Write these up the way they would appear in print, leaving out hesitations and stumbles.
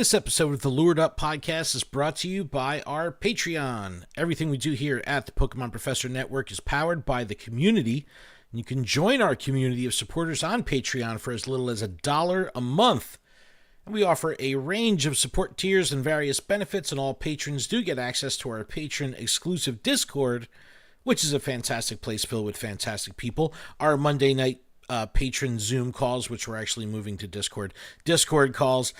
This episode of the Lured Up podcast is brought to you by our Patreon. Everything we do here at the Pokemon Professor Network is powered by the community. You can join our community of supporters on Patreon for as little as $1 a month. And we offer a range of support tiers and various benefits, and all patrons do get access to our patron-exclusive Discord, which is a fantastic place filled with fantastic people. Our Monday night patron Zoom calls, which we're actually moving to Discord calls,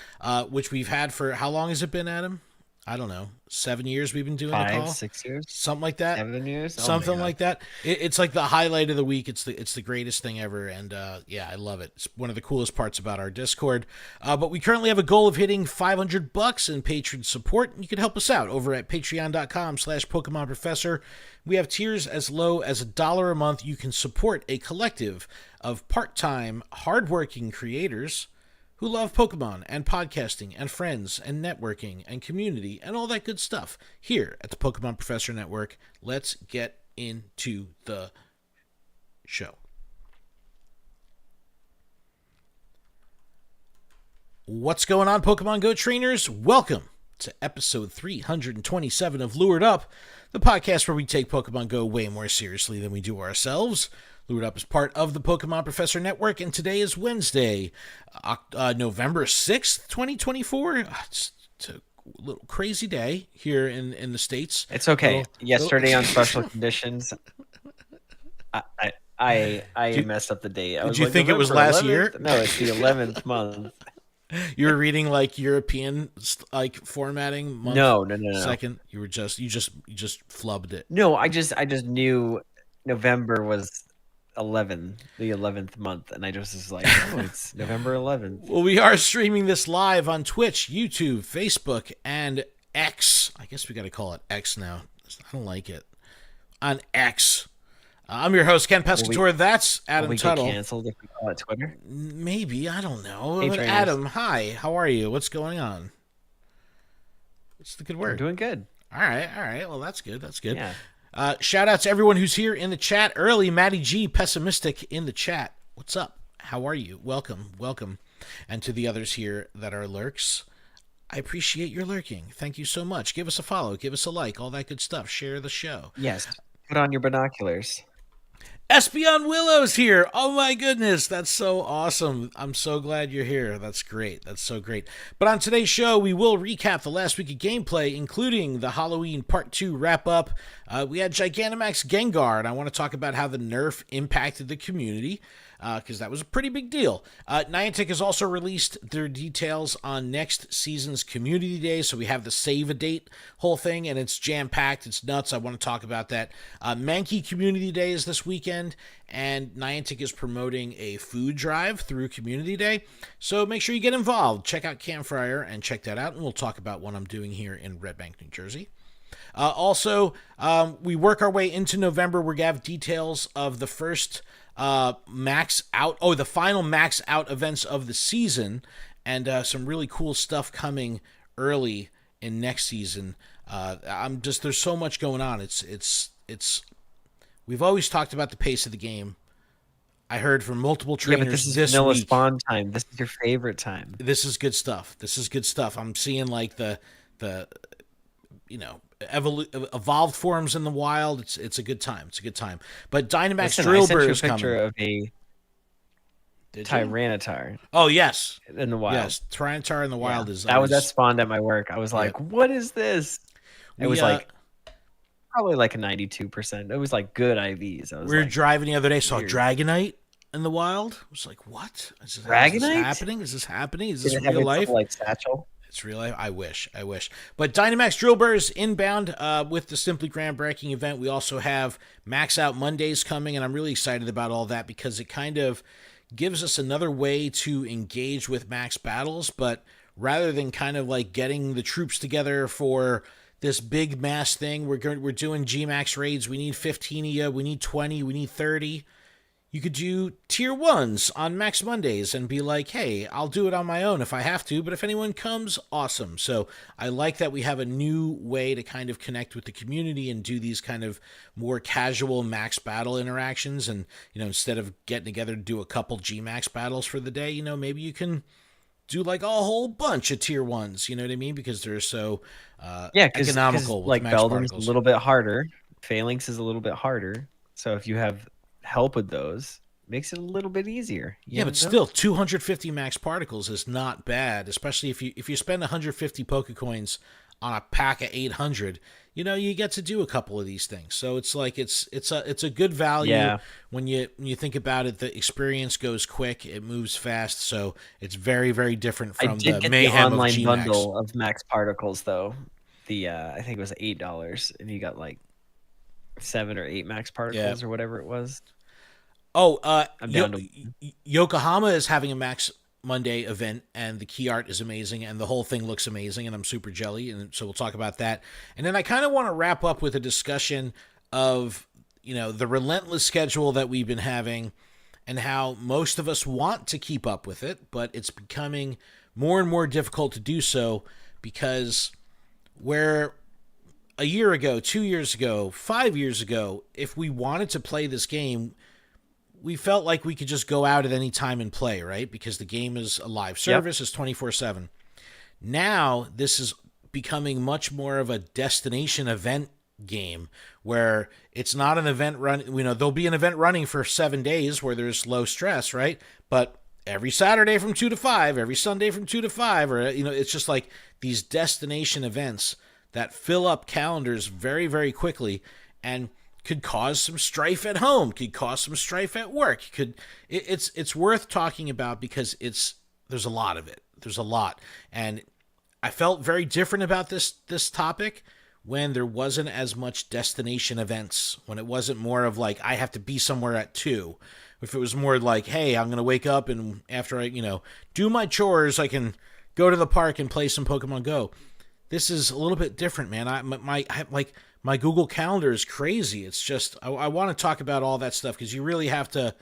which we've had for, how long has it been, Adam? I don't know, 7 years we've been doing the call? 6 years? Something like that. 7 years? Something like that. It's like the highlight of the week. It's the greatest thing ever, and yeah, I love it. It's one of the coolest parts about our Discord. But we currently have a goal of hitting $500 in patron support. You can help us out over at patreon.com/Pokemon Professor. We have tiers as low as $1 a month. You can support a collective of part-time, hardworking creators who love Pokemon and podcasting and friends and networking and community and all that good stuff here at the Pokemon Professor Network. Let's get into the show. What's going on, Pokemon Go trainers? Welcome to episode 327 of Lured Up, the podcast where we take Pokemon Go way more seriously than we do ourselves. Lured Up is part of the Pokemon Professor Network, and today is Wednesday, November 6th, 2024. It's a little crazy day here in the States. It's okay. Yesterday on special conditions, I messed up the date. Did you think it was last year? No, it's the 11th month. You were reading like European like formatting month? No. Second, you just flubbed it. No, I just knew November was the 11th month, and I just was like, oh, it's November 11th. Well, we are streaming this live on Twitch, YouTube, Facebook, and X. I guess we got to call it X now. I don't like it. On X. I'm your host, Ken Pescatore. That's Adam will we Tuttle. Get canceled if we call it Twitter? Maybe. I don't know. Hey, Adam, hi. How are you? What's going on? What's the good word? I'm doing good. All right. Well, that's good. Yeah. Shout out to everyone who's here in the chat early. Matty G, Pessimistic in the chat. What's up? How are you? Welcome. And to the others here that are lurks, I appreciate your lurking. Thank you so much. Give us a follow. Give us a like. All that good stuff. Share the show. Yes. Put on your binoculars. Espeon Willow's here. Oh my goodness, that's so awesome. I'm so glad you're here. That's great. That's so great. But on today's show, we will recap the last week of gameplay, including the Halloween Part 2 wrap-up. We had GMAX Gengar, and I want to talk about how the nerf impacted the community, because that was a pretty big deal. Niantic has also released their details on next season's Community Day, so we have the save-a-date whole thing, and it's jam-packed. It's nuts. I want to talk about that. Mankey Community Day is this weekend, and Niantic is promoting a food drive through Community Day, so make sure you get involved. Check out Campfire and check that out, and we'll talk about what I'm doing here in Red Bank, New Jersey. Also, we work our way into November. We're going to have details of the first the final max out events of the season, and some really cool stuff coming early in next season. There's so much going on. We've always talked about the pace of the game. I heard from multiple trainers but this is this vanilla week. spawn time. This is your favorite time. This is good stuff. I'm seeing like the evolved forms in the wild. It's a good time. But Dynamax Drillbur is coming. I sent you a picture of a Tyranitar. Oh yes, in the wild. Yes, Tyranitar in the wild is. That spawned at my work. I was like, what is this? It was like probably like a 92%. It was like good IVs. We were driving the other day, saw Dragonite in the wild. I was like, what? Dragonite? Is this happening? Is this real life? Like satchel? It's real life. I wish. But Dynamax Drillbur is inbound with the Simply Groundbreaking event. We also have Max Out Mondays coming, and I'm really excited about all that because it kind of gives us another way to engage with max battles, but rather than kind of like getting the troops together for this big mass thing, we're doing GMAX raids. We need 15 of you. We need 20. We need 30. You could do tier 1s on Max Mondays and be like, hey, I'll do it on my own if I have to, but if anyone comes, awesome. So I like that we have a new way to kind of connect with the community and do these kind of more casual max battle interactions. And, instead of getting together to do a couple GMAX battles for the day, maybe you can do like a whole bunch of tier 1s, you know what I mean? Because they're so Yeah, because economical with like max Beldum's a particles. little bit harder. Phalanx is a little bit harder. So if you have help with those, it makes it a little bit easier. Yeah, but still, 250 max particles is not bad, especially if you spend 150 Pokecoins on a pack of 800. You know, you get to do a couple of these things. So it's like it's a good value Yeah. when you think about it. The experience goes quick, it moves fast, so it's very very different I from did the get the mayhem of online GMAX. bundle of max particles though. The I think it was $8, and you got like 7 or 8 max particles or whatever it was. Oh, I'm down to Yokohama is having a Max Monday event, and the key art is amazing, and the whole thing looks amazing, and I'm super jelly, and so we'll talk about that. And then I kind of want to wrap up with a discussion of, you know, the relentless schedule that we've been having and how most of us want to keep up with it, but it's becoming more and more difficult to do so because where a year ago, 2 years ago, 5 years ago, if we wanted to play this game, we felt like we could just go out at any time and play, right? Because the game is a live service, it's 24/7. Now, this is becoming much more of a destination event game where it's not an event run. You know, there'll be an event running for 7 days where there's low stress, right? But every Saturday from 2 to 5, every Sunday from 2 to 5, or, you know, it's just like these destination events that fill up calendars very, very quickly and could cause some strife at home, could cause some strife at work. It's worth talking about because there's a lot of it. There's a lot. And I felt very different about this topic when there wasn't as much destination events, when it wasn't more of like I have to be somewhere at 2. If it was more like, hey, I'm going to wake up and after I, you know, do my chores, I can go to the park and play some Pokemon Go. This is a little bit different, man. My Google Calendar is crazy. It's just, I want to talk about all that stuff because you really have to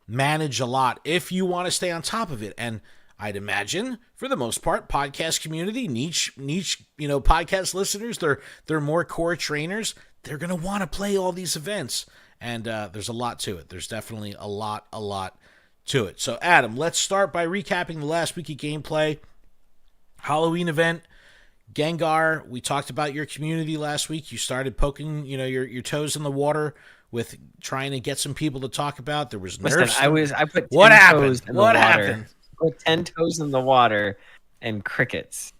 manage a lot if you want to stay on top of it. And I'd imagine, for the most part, podcast community, niche, you know, podcast listeners, they're more core trainers. They're going to want to play all these events. And there's a lot to it. There's definitely a lot to it. So, Adam, let's start by recapping the last week of gameplay. Halloween event. Gengar, we talked about your community last week. You started poking, you know, your toes in the water with trying to get some people to talk about. There was nerfs. I put 10 what happened? toes in What the water. happened? I put 10 toes in the water and crickets.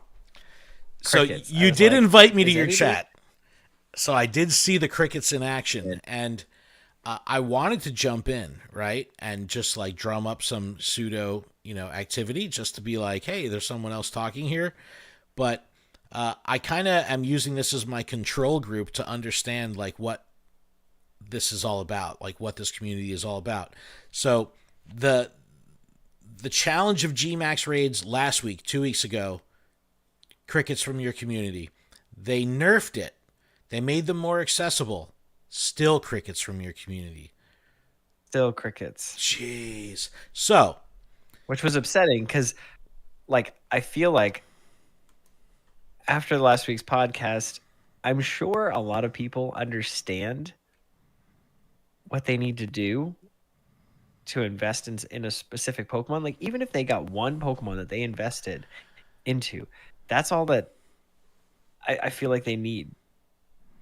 So you did invite me to your chat. So I did see the crickets in action, and I wanted to jump in, right, and just like drum up some pseudo, you know, activity just to be like, hey, there's someone else talking here, but I kind of am using this as my control group to understand like what this is all about, like what this community is all about. So the challenge of GMAX raids last week, 2 weeks ago, crickets from your community, they nerfed it. They made them more accessible. Still crickets from your community. Still crickets. Jeez. So, which was upsetting because, like, I feel like after last week's podcast, I'm sure a lot of people understand what they need to do to invest in a specific Pokemon. Like, even if they got one Pokemon that they invested into, that's all that I feel like they need.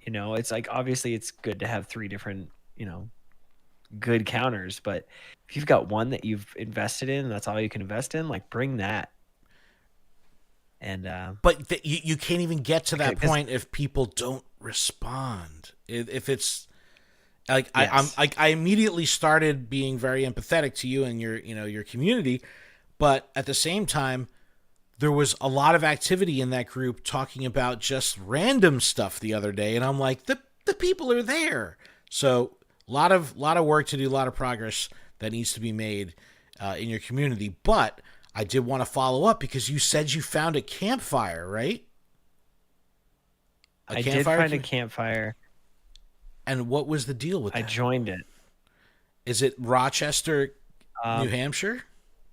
You know, it's like, obviously it's good to have 3 different, you know, good counters, but if you've got one that you've invested in, that's all you can invest in, like, bring that. And but you can't even get to that point if people don't respond. If it's like, yes. I immediately started being very empathetic to you and your community, but at the same time, there was a lot of activity in that group talking about just random stuff the other day, and I'm like, the people are there. So a lot of work to do, a lot of progress that needs to be made in your community. But I did want to follow up because you said you found a campfire, right? I did find a campfire. And what was the deal with that? I joined it. Is it Rochester, New Hampshire?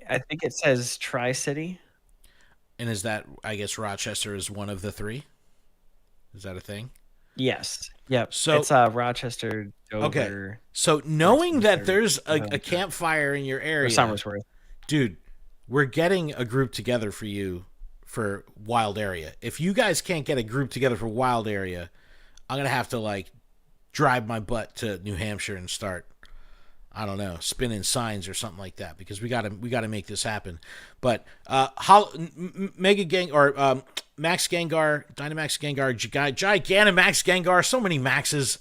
I think it says Tri-City. And is that, I guess Rochester is one of the 3? Is that a thing? Yes. Yep. So it's Rochester, Dover. Okay. So knowing that there's a campfire in your area, Somersworth, dude, we're getting a group together for you for Wild Area. If you guys can't get a group together for Wild Area, I'm gonna have to like drive my butt to New Hampshire and start, I don't know, spinning signs or something like that, because we gotta make this happen. But Mega Gang or Max Gengar, Dynamax Gengar, Gigantamax Gengar, so many Maxes.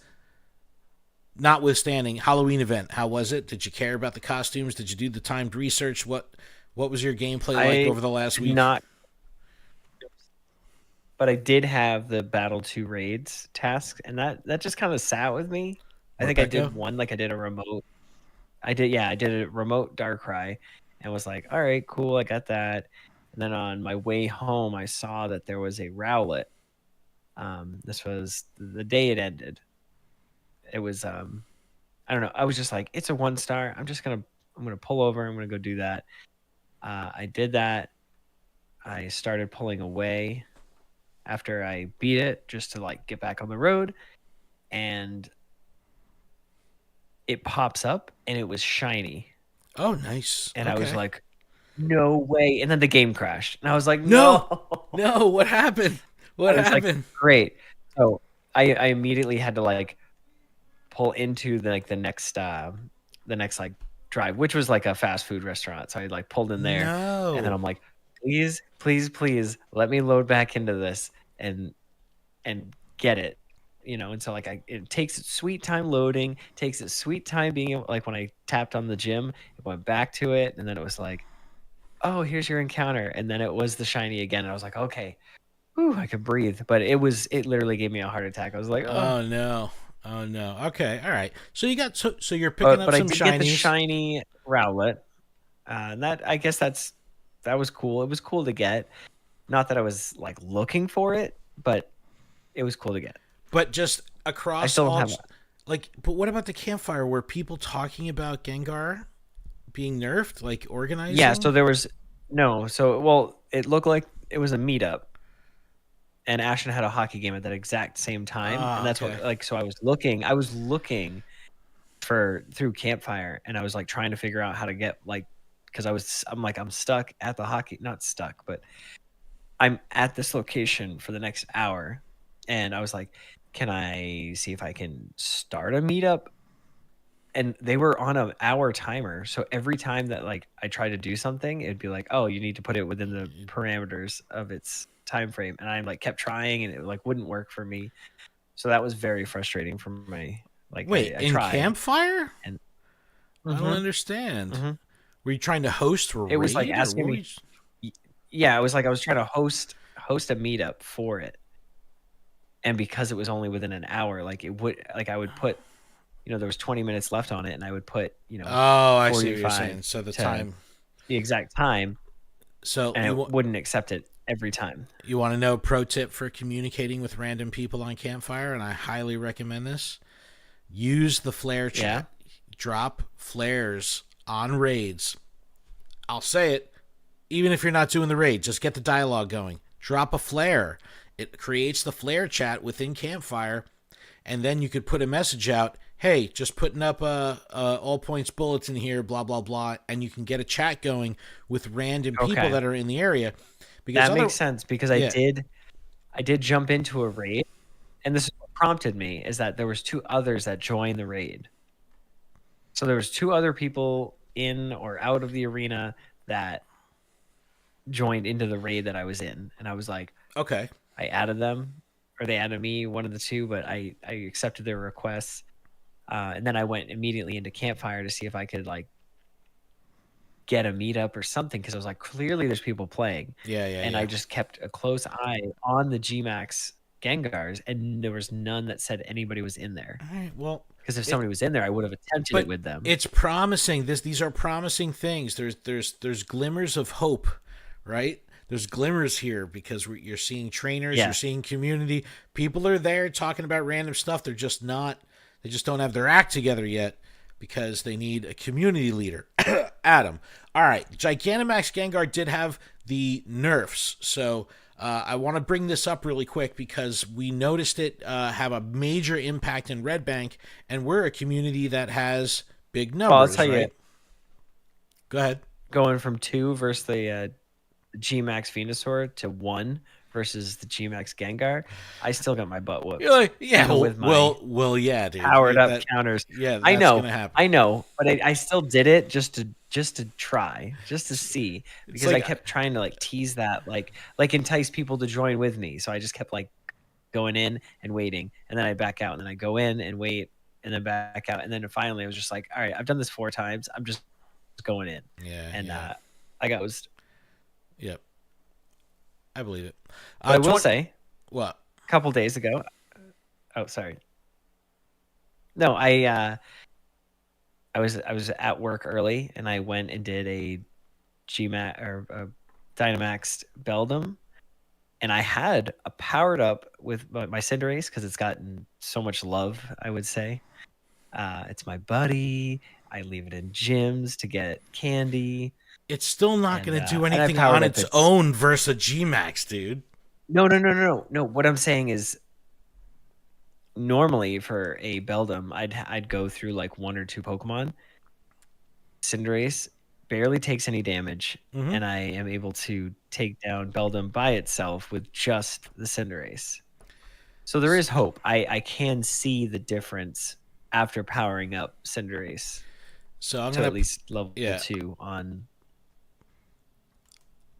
Notwithstanding, Halloween event, how was it? Did you care about the costumes? Did you do the timed research? What was your gameplay like over the last week? Not, but I did have the Battle 2 raids task, and that just kind of sat with me. I think I did one, like I did a remote. I did a remote Darkrai, and was like, all right, cool, I got that. And then on my way home, I saw that there was a Rowlet. This was the day it ended. It was I don't know. I was just like, it's a 1-star. I'm gonna pull over. I'm gonna go do that. I did that. I started pulling away after I beat it, just to like get back on the road, and it pops up, and it was shiny. Oh, nice. And okay. I was like, no way. And then the game crashed, and I was like, no, what happened? What happened? Like, great. So I immediately had to like pull into the next like drive, which was like a fast food restaurant. So I like pulled in there, and then I'm like, please let me load back into this and get it, and so like it takes its sweet time loading, takes its sweet time being able, like when I tapped on the gym, it went back to it, and then it was like, oh, here's your encounter, and then it was the shiny again, and I was like, okay, whew, I could breathe. But it literally gave me a heart attack. I was like, oh no. Okay, all right. So you got so you're picking up some shinies. But I did get the shiny Rowlet. That, I guess that was cool. It was cool to get. Not that I was like looking for it, but it was cool to get. But just across, I still don't have that. Like, but what about the campfire? Were people talking about Gengar being nerfed, like organizing? Yeah. So there was no. So well, it looked like it was a meetup. And Ashton had a hockey game at that exact same time, and that's okay. What like. So I was looking for through Campfire, and I was like trying to figure out how to get like, because I'm stuck at the hockey, not stuck, but I'm at this location for the next hour, and I was like, can I see if I can start a meetup? And they were on an hour timer, so every time that like I tried to do something, it'd be like, oh, you need to put it within the parameters of its time frame, and I like kept trying, and it like wouldn't work for me. So that was very frustrating for my like. Wait, I in tried. Campfire? And I don't understand. Were you trying to host a raid? It was like asking me. Yeah, it was like I was trying to host a meetup for it, and because it was only within an hour, like it would like I would put, there was 20 minutes left on it, and I would put Oh, I see what you're saying. So the exact time. So and it wouldn't accept it every time. You want to know pro tip for communicating with random people on Campfire, and I highly recommend this. Use the flare chat. Yeah. Drop flares on raids. I'll say it, even if you're not doing the raid, just get the dialogue going. Drop a flare. It creates the flare chat within Campfire, and then you could put a message out, hey, just putting up a all points bulletin here, blah, blah, blah, and you can get a chat going with random people that are in the area. Because that makes sense, because I did jump into a raid, and this is what prompted me, is that there was 2 others that joined the raid. So there was 2 other people in or out of the arena that joined into the raid that I was in, and I was like, okay. I added them, or they added me, one of the 2, but I accepted their requests, and then I went immediately into Campfire to see if I could like get a meetup or something, because I was like, clearly there's people playing. And I just kept a close eye on the GMAX Gengars, and there was none that said anybody was in there. All right, well, because if somebody was in there, I would have attempted it with them. It's promising. These are promising things. There's glimmers of hope, right? There's glimmers here, because you're seeing trainers, you're seeing community. People are there talking about random stuff. They just don't have their act together yet, because they need a community leader. Adam. All right. Gigantamax Gengar did have the nerfs. So I want to bring this up really quick, because we noticed it have a major impact in Red Bank, and we're a community that has big numbers. Well, I'll tell you. Go ahead. going from 2 versus the GMAX Venusaur to 1 versus the GMAX Gengar, I still got my butt whooped. You're like, yeah, even with my yeah, dude. powered up That, counters. yeah, I that's know, gonna happen. I know, but I still did it just to try, just to see, because like, I kept trying to like tease that, like entice people to join with me. So I just kept like going in and waiting, and then I back out, and then I go in and wait, and then back out, and then finally I was just like, all right, I've done this 4 times. I'm just going in. Yeah, And yeah. I got was. Yep. I believe it. I will say, what? a couple days ago. Oh, sorry. No, I was at work early, and I went and did a GMAX or a Dynamax Beldum, and I had a powered up with my Cinderace because it's gotten so much love. I would say, it's my buddy. I leave it in gyms to get candy. It's still not going to do and I anything powered on up its own versus a GMAX, dude. No. What I'm saying is, normally for a Beldum, I'd go through like 1 or 2 Pokemon. Cinderace barely takes any damage, and I am able to take down Beldum by itself with just the Cinderace. So there is hope. I can see the difference after powering up Cinderace. So I'm to gonna at least level 2 on.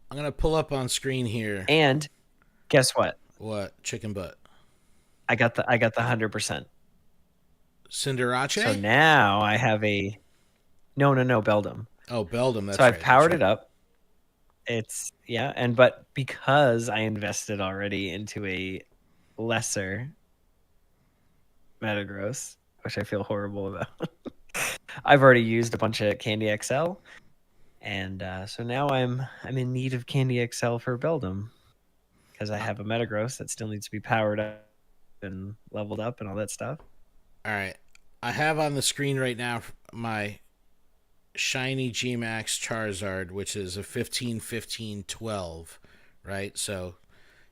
I'm gonna pull up on screen here. And guess what? What? Chicken butt. I got the 100%. Cinderace? So now I have a no Beldum. Oh, Beldum. That's so right. I've powered it up. It's but because I invested already into a lesser Metagross, which I feel horrible about. I've already used a bunch of Candy XL, and so now I'm in need of Candy XL for Beldum, because I have a Metagross that still needs to be powered up and leveled up and all that stuff. All right, I have on the screen right now my shiny GMAX Charizard, which is a 15, 15, 12, right? So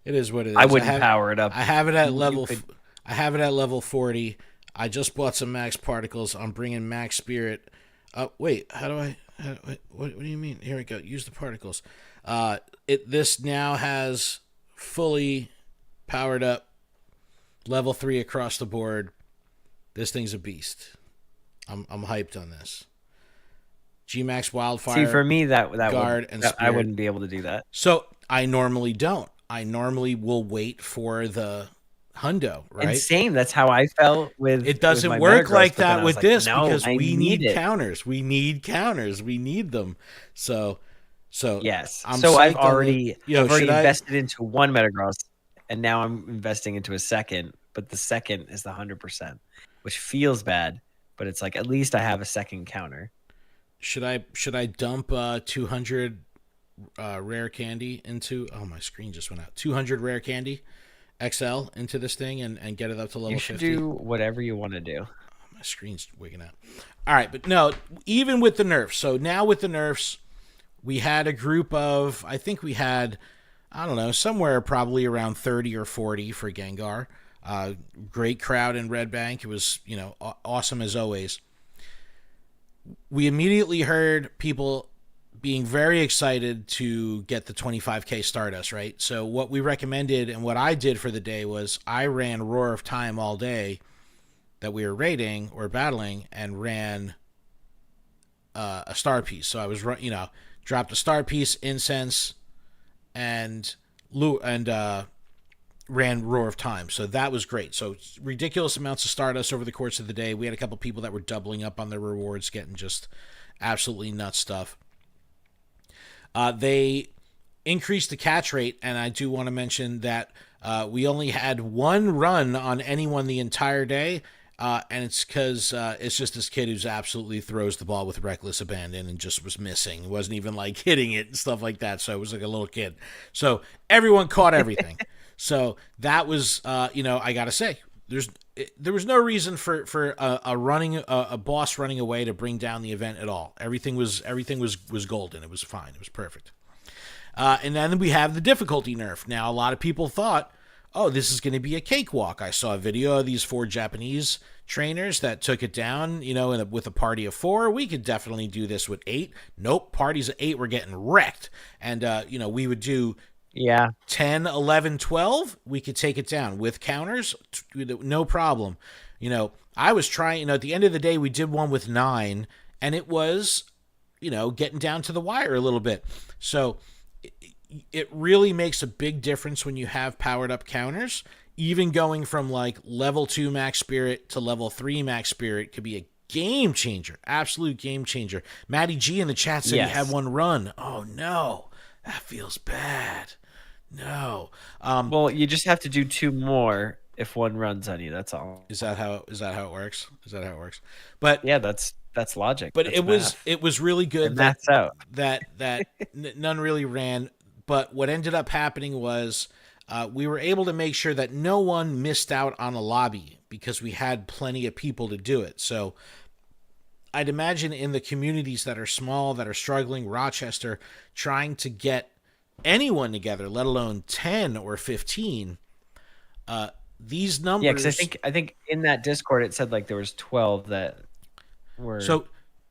it is what it is. I wouldn't power it up. I have it at level. I have it at level 40. I just bought some Max Particles. I'm bringing Max Spirit. Wait, how do I? What do you mean? Here we go. Use the particles. This now has fully powered up, level 3 across the board. This thing's a beast. I'm hyped on this. GMAX Wildfire. See, for me, that Guard and Spirit. I wouldn't be able to do that. So I normally don't. I normally will wait for the hundo, right? And same. That's how I felt with. It doesn't with work Metagross, like that with this, no, because we need it. counters. We need counters. We need them. So yes. I'm so I've psyched on already the- Yo, I've already should I- invested into one Metagross, and now I'm investing into a second. But the second is the 100%, which feels bad. But it's like, at least I have a second counter. Should I dump 200 rare candy into? Oh, my screen just went out. 200 rare candy XL into this thing and get it up to level 50. You should do whatever you want to do. My screen's wigging out. All right, but no, even with the nerfs. So now with the nerfs, we had a group of, I think we had, I don't know, somewhere probably around 30 or 40 for Gengar. Great crowd in Red Bank. It was, awesome as always. We immediately heard people being very excited to get the 25K Stardust, right? So what we recommended and what I did for the day was I ran Roar of Time all day that we were raiding or battling, and ran a star piece. So I was, dropped a star piece, incense, and ran Roar of Time. So that was great. So ridiculous amounts of Stardust over the course of the day. We had a couple people that were doubling up on their rewards, getting just absolutely nuts stuff. They increased the catch rate, and I do want to mention that we only had one run on anyone the entire day, and it's because it's just this kid who's absolutely throws the ball with reckless abandon and just was missing. It wasn't even like hitting it and stuff like that, so it was like a little kid. So everyone caught everything. So that was, I gotta say, there was no reason for a boss running away to bring down the event at all. Everything was golden. It was fine. It was perfect. And then we have the difficulty nerf. Now, a lot of people thought, oh, this is going to be a cakewalk. I saw a video of these 4 Japanese trainers that took it down, with a party of 4. We could definitely do this with 8. Nope, parties of 8 were getting wrecked. And, we would do 10, 11, 12. We could take it down with counters, no problem. I was trying, at the end of the day, we did one with 9, and it was, getting down to the wire a little bit. So it really makes a big difference when you have powered up counters. Even going from like level 2 max spirit to level 3 max spirit could be a game changer, absolute game changer. Matty G in the chat said he had one run. Oh no, that feels bad. No. Well, you just have to do 2 more if one runs on you. That's all. Is that how it works? But yeah, that's logic. But that's it was really good that none really ran. But what ended up happening was we were able to make sure that no one missed out on a lobby because we had plenty of people to do it. So I'd imagine in the communities that are small, that are struggling, Rochester, trying to get anyone together, let alone 10 or 15, these numbers. Yeah, because I think in that Discord it said like there was 12 that were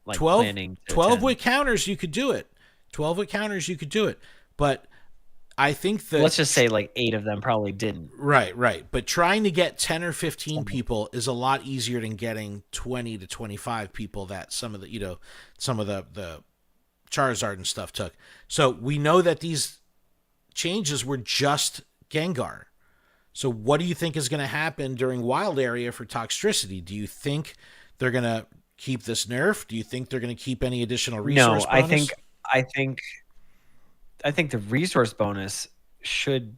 like 12, planning. 12 with counters, you could do it. 12 with counters, you could do it. But I think that... Let's just say like 8 of them probably didn't. Right. But trying to get 10 or 15 people is a lot easier than getting 20 to 25 people that some of the Charizard and stuff took. So we know that these changes were just Gengar. So what do you think is going to happen during Wild Area for Toxtricity? Do you think they're going to keep this nerf? Do you think they're going to keep any additional resource bonus? I think the resource bonus should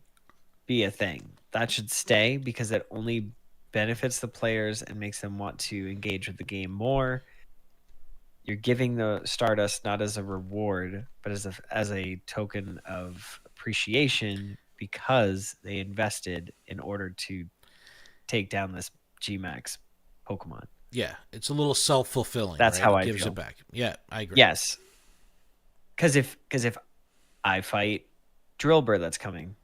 be a thing. That should stay because it only benefits the players and makes them want to engage with the game more. You're giving the Stardust not as a reward, but as a token of appreciation because they invested in order to take down this GMAX Pokemon. Yeah, it's a little self-fulfilling. That's right? how It gives feel. it back. Yeah, I agree. Yes. Because if I fight Drillbur that's coming,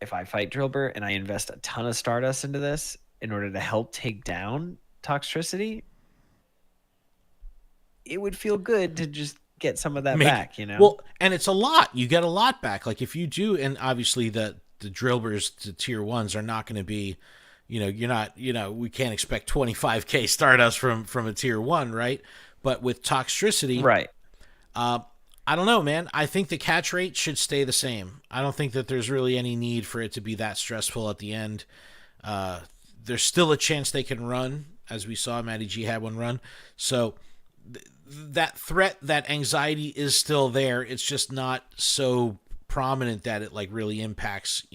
if I fight Drillbur and I invest a ton of Stardust into this in order to help take down Toxtricity, it would feel good to just get some of that back, Well, and it's a lot. You get a lot back. Like if you do, and obviously the Drillburs, the tier 1s are not going to be, you're not, we can't expect 25k Stardust from a tier 1, right? But with Toxtricity, right. I don't know, man. I think the catch rate should stay the same. I don't think that there's really any need for it to be that stressful at the end. There's still a chance they can run, as we saw Matty G had one run. So that threat, that anxiety is still there. It's just not so prominent that it like really impacts,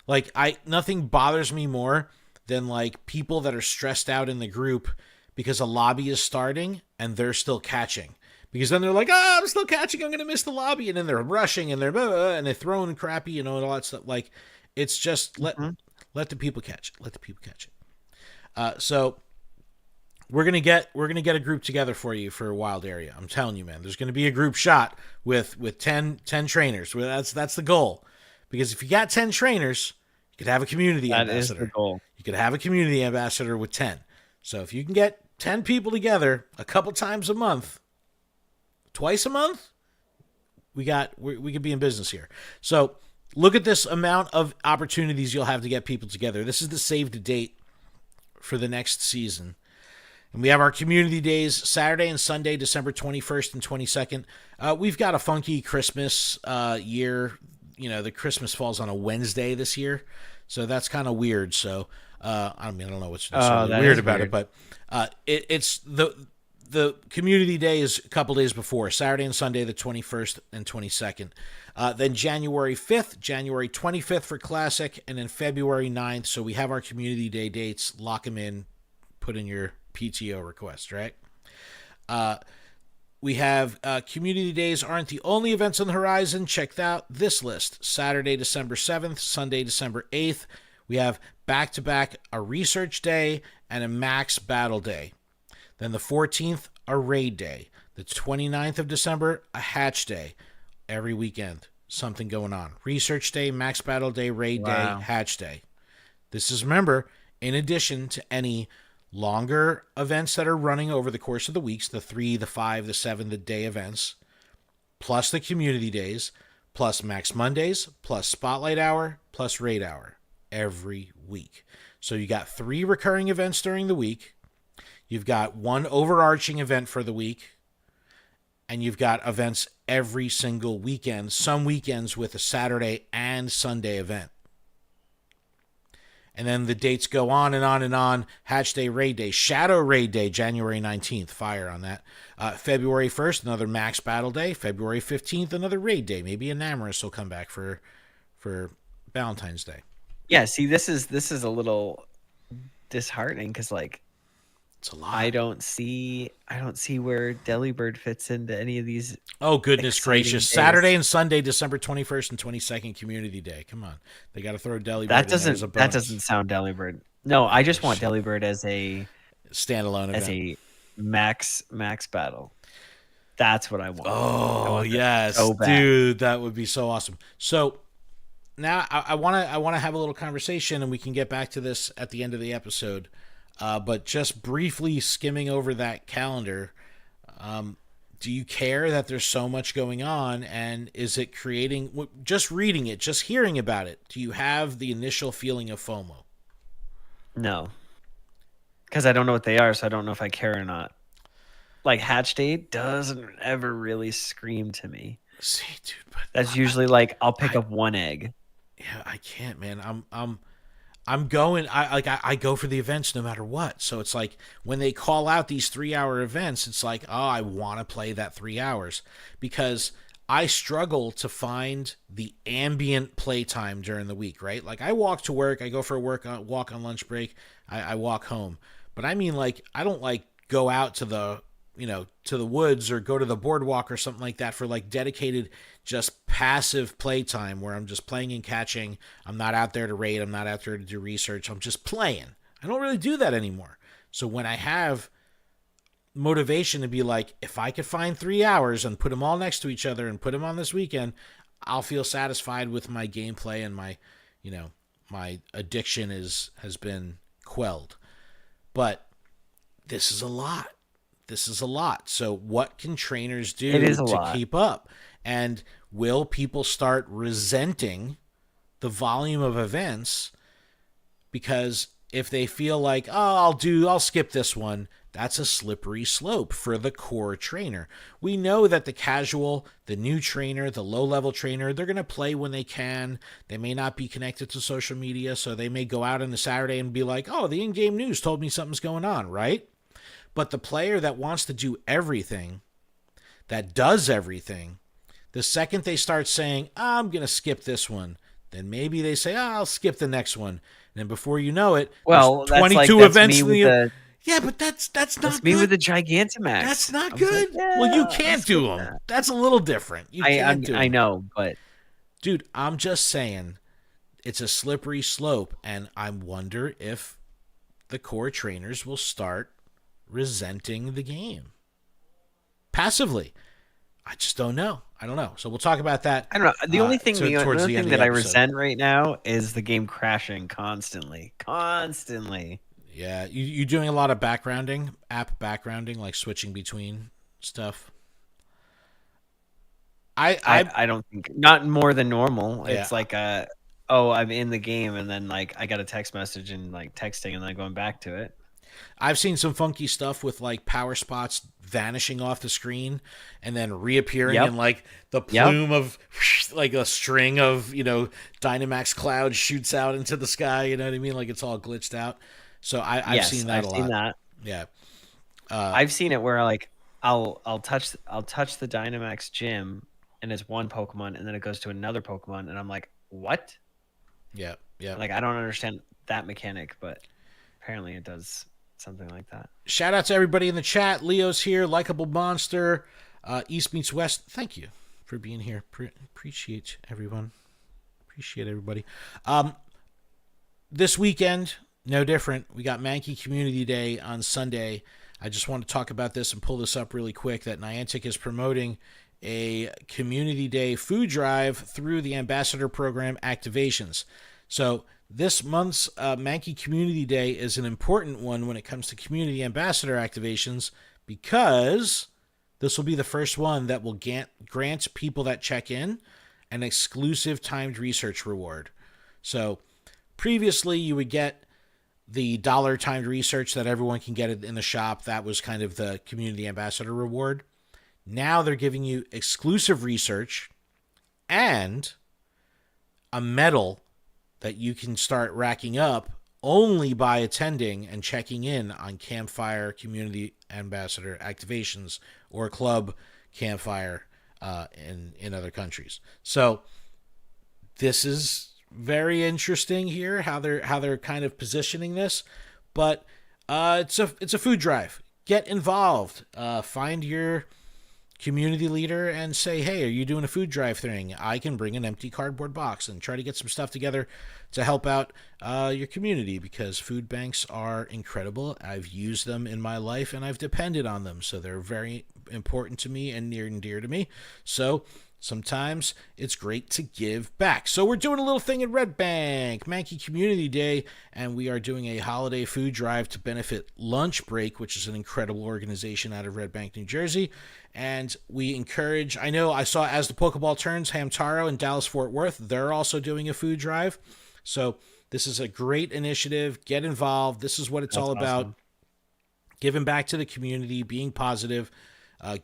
like nothing bothers me more than like people that are stressed out in the group because a lobby is starting and they're still catching. Because then they're like, I'm still catching. I'm going to miss the lobby. And then they're rushing and they're throwing crappy, and all that stuff. Like, it's just let the people catch it. Let the people catch it. So we're going to get a group together for you for a Wild Area. I'm telling you, man, there's going to be a group shot with 10 trainers. That's the goal. Because if you got 10 trainers, you could have a community ambassador. That is the goal. You could have a community ambassador with 10. So if you can get 10 people together a couple times a month, twice a month, we could be in business here. So look at this amount of opportunities you'll have to get people together. This is the save to date for the next season. And we have our community days, Saturday and Sunday, December 21st and 22nd. We've got a funky Christmas year. The Christmas falls on a Wednesday this year. So that's kind of weird. So, I don't know what's weird about it, but it's the community day is a couple days before, Saturday and Sunday, the 21st and 22nd. Then January 5th, January 25th for Classic, and then February 9th. So we have our community day dates. Lock them in. Put in your PTO request, right? We have community days aren't the only events on the horizon. Check out this list. Saturday, December 7th, Sunday, December 8th. We have back-to-back a research day and a max battle day. Then the 14th, a raid day. The 29th of December, a hatch day every weekend. something going on. Research Day, Max Battle Day, Raid Day, Wow. Hatch Day. This is, remember, in addition to any longer events that are running over the course of the weeks, the 3, the 5, the 7, the day events, plus the community days, plus Max Mondays, plus Spotlight Hour, plus Raid Hour every week. So you got 3 recurring events during the week. You've got 1 overarching event for the week. And you've got events every single weekend, some weekends with a Saturday and Sunday event. And then the dates go on and on and on. Hatch Day, Raid Day, Shadow Raid Day, January 19th. Fire on that. February 1st, another Max Battle Day. February 15th, another Raid Day. Maybe Enamorous will come back for Valentine's Day. Yeah, see, this is a little disheartening because, like, It's a lot. I don't see where Delibird fits into any of these. Oh, goodness exciting gracious. days. Saturday and Sunday, December 21st and 22nd, Community Day. Come on. They got to throw Delibird That in there as a doesn't bonus. sound Delibird. No, I just want Delibird as a Standalone as event. a max battle. That's what I want. I Oh, want that yes. so bad. Dude, that would be so awesome. So now I want to have a little conversation, and we can get back to this at the end of the episode. But just briefly skimming over that calendar, do you care that there's so much going on, and is it creating, just reading it, just hearing about it, do you have the initial feeling of FOMO? No, because I don't know what they are, so I don't know if I care or not. Like Hatch Day doesn't ever really scream to me. See, dude, but That's usually like I'll pick up 1 egg. yeah, I can't, man. I'm going. I go for the events no matter what. So it's like when they call out these 3-hour events, it's like, oh, I want to play that 3 hours because I struggle to find the ambient playtime during the week. Right? Like I walk to work, I go for a walk on lunch break, I walk home. But I mean, like I don't like go out to the to the woods or go to the boardwalk or something like that for like dedicated just passive playtime where I'm just playing and catching. I'm not out there to raid. I'm not out there to do research. I'm just playing. I don't really do that anymore. So when I have motivation to be like, if I could find 3 hours and put them all next to each other and put them on this weekend, I'll feel satisfied with my gameplay and my, my addiction has been quelled. But this is a lot. This is a lot. So what can trainers do to keep up? And will people start resenting the volume of events? Because if they feel like, oh, I'll skip this one, that's a slippery slope for the core trainer. We know that the casual, the new trainer, the low-level trainer, they're going to play when they can. They may not be connected to social media, so they may go out on the Saturday and be like, oh, the in-game news told me something's going on, right? But the player that wants to do everything, that does everything, the second they start saying, I'm going to skip this one, then maybe they say, I'll skip the next one. And then before you know it, well, there's 22 that's events. Yeah, but that's not that's good. me with the Gigantamax. That's not good. Like, yeah, well, you can't do them. That. That's a little different. You can't do them. I know, but... Dude, I'm just saying it's a slippery slope, and I wonder if the core trainers will start resenting the game passively. I just don't know. I don't know. So we'll talk about that. I don't know. The only thing, towards the end of that the I episode. resent right now is the game crashing constantly. Yeah, you doing a lot of backgrounding, app backgrounding, like switching between stuff. I don't think, not more than normal. Yeah. It's like I'm in the game and then like I got a text message and like texting and then going back to it. I've seen some funky stuff with like power spots vanishing off the screen and then reappearing in like the plume of like a string of, Dynamax cloud shoots out into the sky. You know what I mean? Like it's all glitched out. So I've seen that a lot. I've seen that. Yeah. I've seen it where like I'll touch the Dynamax gym and it's one Pokemon and then it goes to another Pokemon and I'm like, what? Yeah. Yeah. Like I don't understand that mechanic, but apparently it does something like that. Shout out to everybody in the chat. Leo's here. Likeable Monster. East meets West. Thank you for being here. Appreciate everyone. Appreciate everybody. This weekend, no different. We got Mankey Community Day on Sunday. I just want to talk about this and pull this up really quick that Niantic is promoting a Community Day food drive through the Ambassador Program activations. So this month's Mankey Community Day is an important one when it comes to Community Ambassador activations because this will be the first one that will grant people that check in an exclusive timed research reward. So previously you would get the dollar timed research that everyone can get in the shop. That was kind of the Community Ambassador reward. Now they're giving you exclusive research and a medal that you can start racking up only by attending and checking in on Campfire Community Ambassador activations or Club Campfire in other countries. So this is very interesting here how they're kind of positioning this, but it's a food drive. Get involved. Find your community leader and say, hey, are you doing a food drive thing? I can bring an empty cardboard box and try to get some stuff together to help out your community, because food banks are incredible. I've used them in my life and I've depended on them, so they're very important to me and near and dear to me. So sometimes it's great to give back. So we're doing a little thing at Red Bank, Mankey Community Day, and we are doing a holiday food drive to benefit Lunch Break, which is an incredible organization out of Red Bank, New Jersey. And we encourage, I know I saw As the Pokeball Turns, Hamtaro and Dallas Fort Worth, they're also doing a food drive. So this is a great initiative. Get involved. This is what it's all about. Awesome. Giving back to the community, being positive,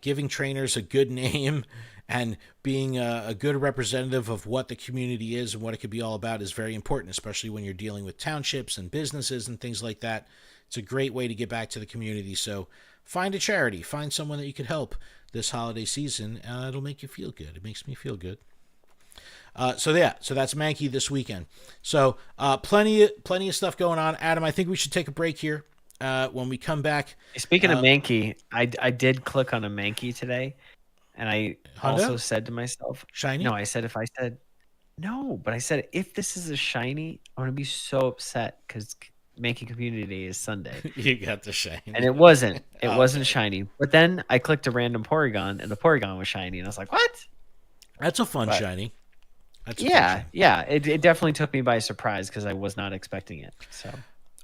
giving trainers a good name, and being a good representative of what the community is and what it could be all about is very important, especially when you're dealing with townships and businesses and things like that. It's a great way to get back to the community. So find a charity, find someone that you could help this holiday season. It'll make you feel good. It makes me feel good. So that's Mankey this weekend. So plenty of stuff going on. Adam, I think we should take a break here. When we come back. Speaking of Mankey, I did click on a Mankey today, and I also said to myself, shiny? No, I said if this is a shiny, I'm going to be so upset because Mankey Community is Sunday. You got the shiny. And it wasn't. It wasn't shiny. But then I clicked a random Porygon, and the Porygon was shiny, and I was like, what? That's a fun shiny. Yeah. It definitely took me by surprise because I was not expecting it. So.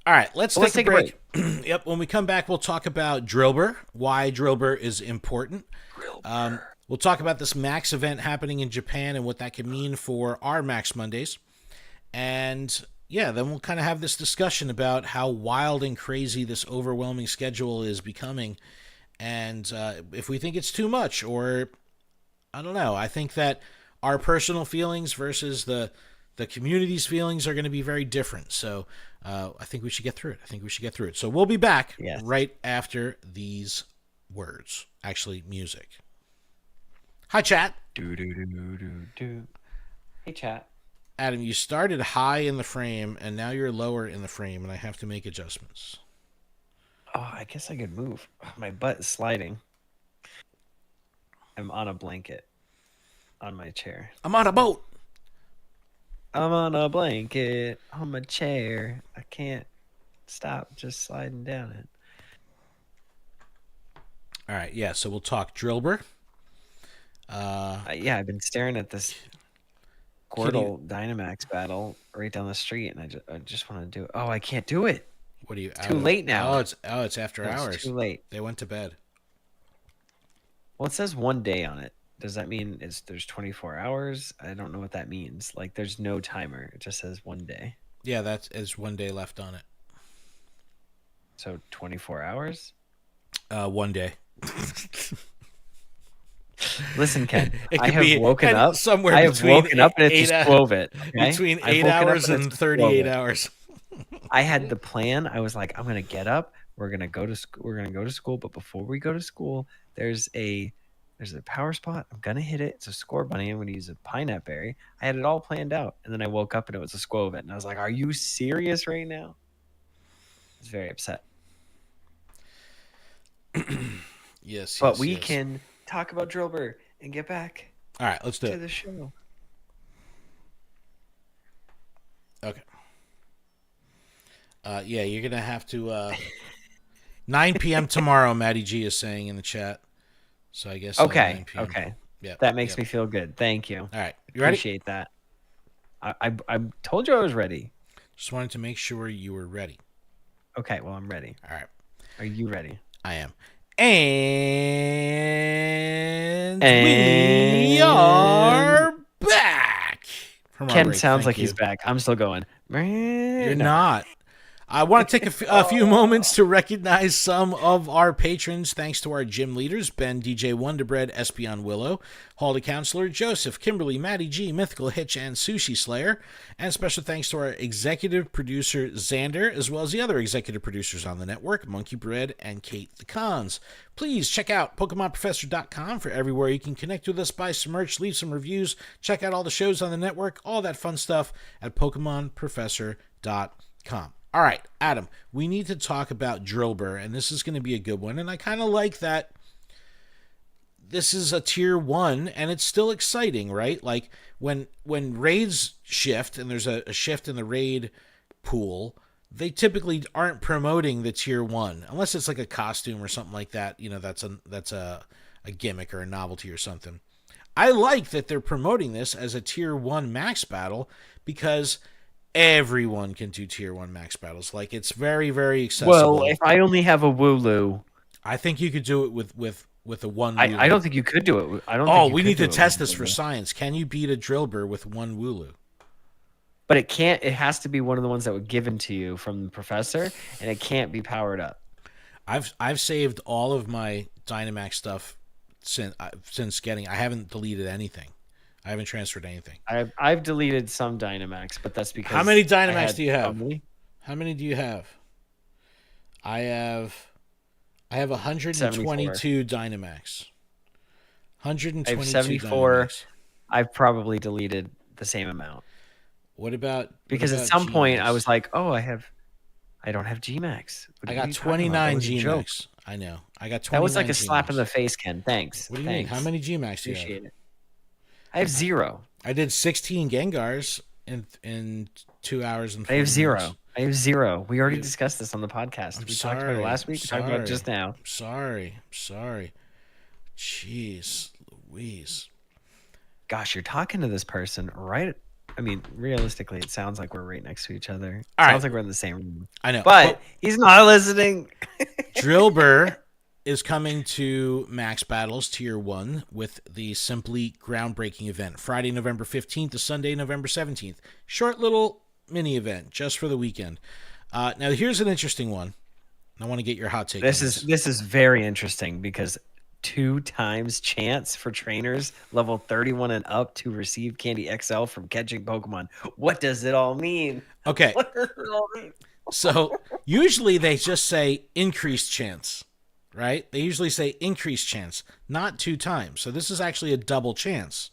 All right, let's take a break. Yep, when we come back, we'll talk about Drillbur, why Drillbur is important. We'll talk about this Max event happening in Japan and what that could mean for our Max Mondays. And yeah, then we'll kind of have this discussion about how wild and crazy this overwhelming schedule is becoming. And if we think it's too much, or I don't know, I think that our personal feelings versus the community's feelings are going to be very different. So I think we should get through it. So we'll be back right after these words. Actually, music. Hi, chat. Hey, chat. Adam, you started high in the frame, and now you're lower in the frame, and I have to make adjustments. Oh, I guess I could move. My butt is sliding. I'm on a blanket on my chair. I'm on a boat. I'm on a blanket on my chair. I can't stop just sliding down it. All right, yeah, so we'll talk Drillbur. Yeah, I've been staring at this Squirtle Dynamax battle right down the street, and I just want to do it. Oh, I can't do it. What are you? It's too late now. It's after hours. It's too late. They went to bed. Well, it says 1 day on it. Does that mean there's 24 hours? I don't know what that means. Like, there's no timer. It just says 1 day. Yeah, that is 1 day left on it. So 24 hours? 1 day. Listen, Ken, I have woken up somewhere. I have woken up and it's just clove it. Okay? Between 8 hours and 38 hours. I had the plan. I was like, I'm gonna get up. We're gonna go to school. But before we go to school, there's a power spot. I'm gonna hit it. It's a score bunny. I'm gonna use a pineapple berry. I had it all planned out, and then I woke up and it was a Squovet, and I was like, "Are you serious right now?" I was very upset. Yes, but we can talk about Drillbur and get back. All right, let's do to the show. Okay. Yeah, you're gonna have to 9 p.m. tomorrow. Maddie G is saying in the chat. So I guess okay, 9 p.m. okay. Yep. That makes Yep. me feel good. Thank you. All right. You ready? Appreciate that. I told you I was ready. Just wanted to make sure you were ready. Okay, well, I'm ready. All right. Are you ready? I am. And we are back from our Ken break. sounds Thank like you. he's back. I'm still going. You're not. I want to take a few moments to recognize some of our patrons. Thanks to our gym leaders, Ben, DJ Wonderbread, Espion Willow, Haldy Counselor, Joseph, Kimberly, Maddie G, Mythical Hitch, and Sushi Slayer. And special thanks to our executive producer, Xander, as well as the other executive producers on the network, Monkey Bread and Kate the Cons. Please check out PokemonProfessor.com for everywhere you can connect with us, buy some merch, leave some reviews, check out all the shows on the network, all that fun stuff at PokemonProfessor.com. All right, Adam, we need to talk about Drillbur, and this is going to be a good one. And I kind of like that this is a tier 1, and it's still exciting, right? Like when raids shift, and there's a shift in the raid pool, they typically aren't promoting the tier 1, unless it's like a costume or something like that. You know, that's a gimmick or a novelty or something. I like that they're promoting this as a tier 1 max battle because everyone can do tier 1 max battles. Like, it's very, very accessible. Well, if I only have a Wooloo, I think you could do it with a one Wooloo. I don't think you could do it. I don't. Oh, think we you need could to do it test with this for Wooloo. science. Can you beat a Drillbur with one Wooloo? But it can't. It has to be one of the ones that were given to you from the professor, and it can't be powered up. I've saved all of my Dynamax stuff since getting. I haven't deleted anything. I haven't transferred anything. I've deleted some Dynamax, but that's because How many Dynamax do you have? How many? How many do you have? I have 122 Dynamax. 122 I have 74. Dynamax. I've probably deleted the same amount. What about Because at some point I was like, oh, I don't have GMAX. I got 29 GMAX. I know. I got 29. That was like a GMAX. slap in the face, Ken. Thanks. What do you mean? How many GMAX do you have? Appreciate it. I have 0. I did 16 Gengars in 2 hours and 40 I have 0. minutes. I have 0. We already discussed this on the podcast. We talked about it last week. We talked about it just now. Sorry. Jeez Louise. Gosh, you're talking to this person right. I mean, realistically, it sounds like we're right next to each other. All Sounds right. like we're in the same room. I know. But he's not listening. Drillbur is coming to Max Battles Tier 1 with the Simply Groundbreaking event. Friday, November 15th to Sunday, November 17th. Short little mini event just for the weekend. Now, here's an interesting one. I want to get your hot take. This is very interesting because 2 times chance for trainers level 31 and up to receive Candy XL from catching Pokemon. What does it all mean? Okay. What does it all mean? So usually they just say increased chance, right? They usually say increased chance, not 2 times. So this is actually a double chance.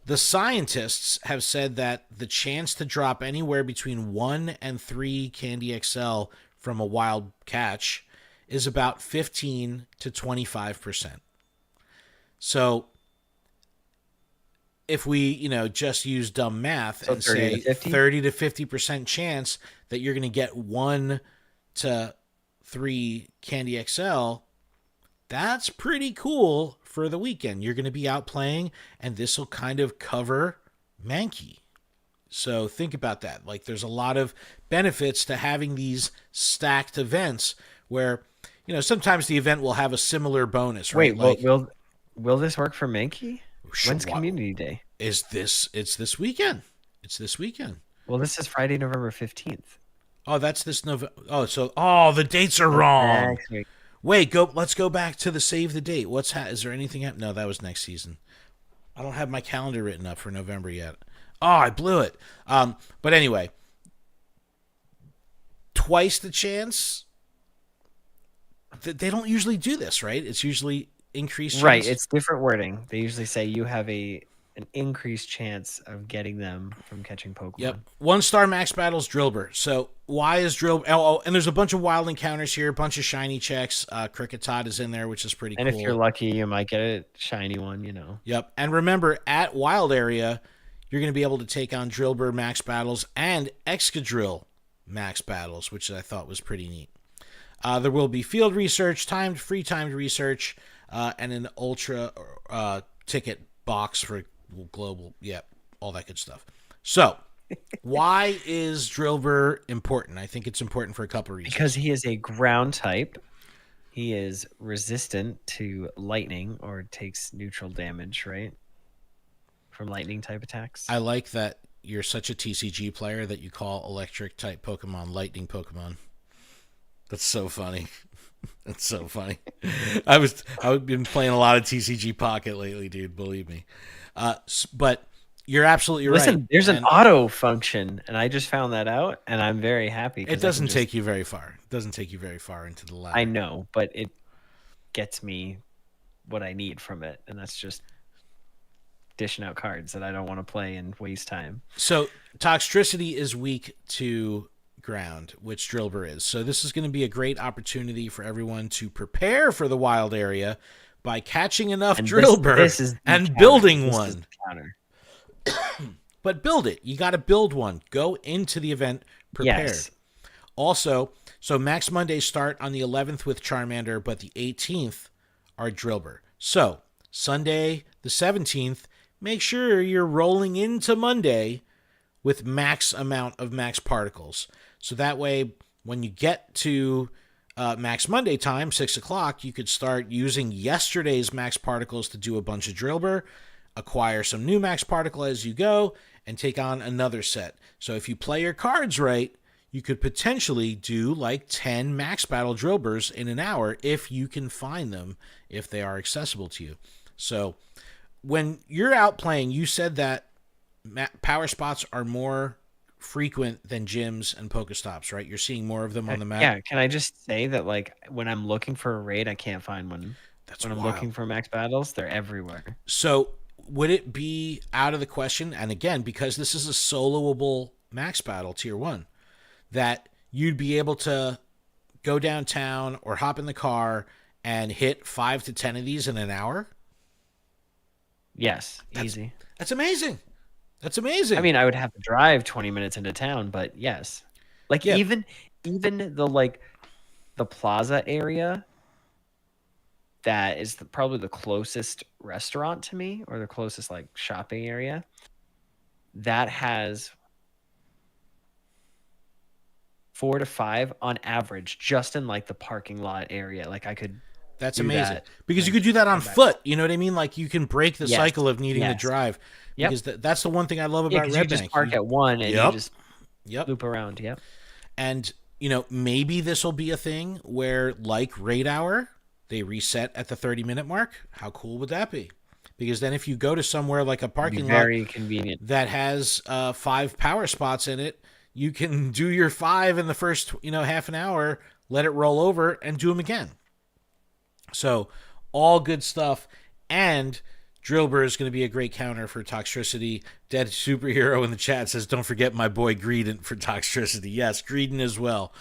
The scientists have said that the chance to drop anywhere between 1 and 3 Candy XL from a wild catch is about 15 to 25%. So if we, just use dumb math and say 30 to 50% chance that you're going to get 1 to 3 Candy XL, that's pretty cool for the weekend. You're going to be out playing, and this will kind of cover Mankey. So think about that. Like, there's a lot of benefits to having these stacked events where, sometimes the event will have a similar bonus, right? Wait, will this work for Mankey? When's Community Day? It's this weekend. It's this weekend. Well, this is Friday, November 15th. Oh, that's this November. The dates are wrong. Wait, let's go back to the save the date. Is there anything happening? No, that was next season. I don't have my calendar written up for November yet. Oh, I blew it. But anyway, twice the chance. They don't usually do this, right? It's usually increased chance. Right, it's different wording. They usually say you have an increased chance of getting them from catching Pokemon. Yep. 1-star max battles Drillbur. So why is Drillbur? Oh, and there's a bunch of wild encounters here, a bunch of shiny checks. Kricketot is in there, which is pretty cool. And if you're lucky, you might get a shiny one, Yep. And remember, at Wild Area, you're going to be able to take on Drillbur max battles and Excadrill max battles, which I thought was pretty neat. There will be field research, free timed research, and an ultra ticket box for global. Yep, all that good stuff. So, why is Drillbur important? I think it's important for a couple reasons. Because he is a ground type. He is resistant to lightning or takes neutral damage, right? From lightning type attacks. I like that you're such a TCG player that you call electric type Pokemon lightning Pokemon. That's so funny. That's so funny. I've been playing a lot of TCG Pocket lately, dude. Believe me. But you're absolutely right. Listen, there's an auto function, and I just found that out, and I'm very happy. It doesn't take you very far. It doesn't take you very far into the ladder. I know, but it gets me what I need from it, and that's just dishing out cards that I don't want to play and waste time. So Toxtricity is weak to ground, which Drillbur is. So this is going to be a great opportunity for everyone to prepare for the wild area by catching enough Drillbur and building one. But build it. You got to build one. Go into the event prepared. Yes. Also, so Max Mondays start on the 11th with Charmander, but the 18th are Drillbur. So Sunday the 17th, make sure you're rolling into Monday with max amount of max particles. So that way, when you get to Max Monday time, 6 o'clock, you could start using yesterday's max particles to do a bunch of Drillbur, acquire some new max particle as you go, and take on another set. So if you play your cards right, you could potentially do like 10 max battle Drillburs in an hour if you can find them, if they are accessible to you. So when you're out playing, you said that power spots are more frequent than gyms and Pokestops, right? You're seeing more of them on the map. Yeah, can I just say that, like, when I'm looking for a raid, I can't find one. When I'm looking for max battles, they're everywhere. So would it be out of the question, and again, because this is a soloable max battle, tier 1, that you'd be able to go downtown or hop in the car and hit 5 to 10 of these in an hour? Yes, easy. That's amazing. That's amazing. I mean, I would have to drive 20 minutes into town, but yes. Like, even the plaza area that is probably the closest restaurant to me, or the closest like shopping area, that has 4 to 5 on average just in like the parking lot area. Like, I could That's amazing. Because you could do that on foot. You know what I mean? Like, you can break the cycle of needing to drive. Because that's the one thing I love about Red Bank. You just park at one and you just loop around. Yep. And, you know, maybe this will be a thing where, like Raid Hour, they reset at the 30-minute mark. How cool would that be? Because then if you go to somewhere like a parking lot very convenient that has 5 power spots in it, you can do your 5 in the first, half an hour, let it roll over, and do them again. So, all good stuff. And Drillbur is going to be a great counter for Toxtricity. Dead Superhero in the chat says, don't forget my boy Greedent for Toxtricity. Yes, Greedent as well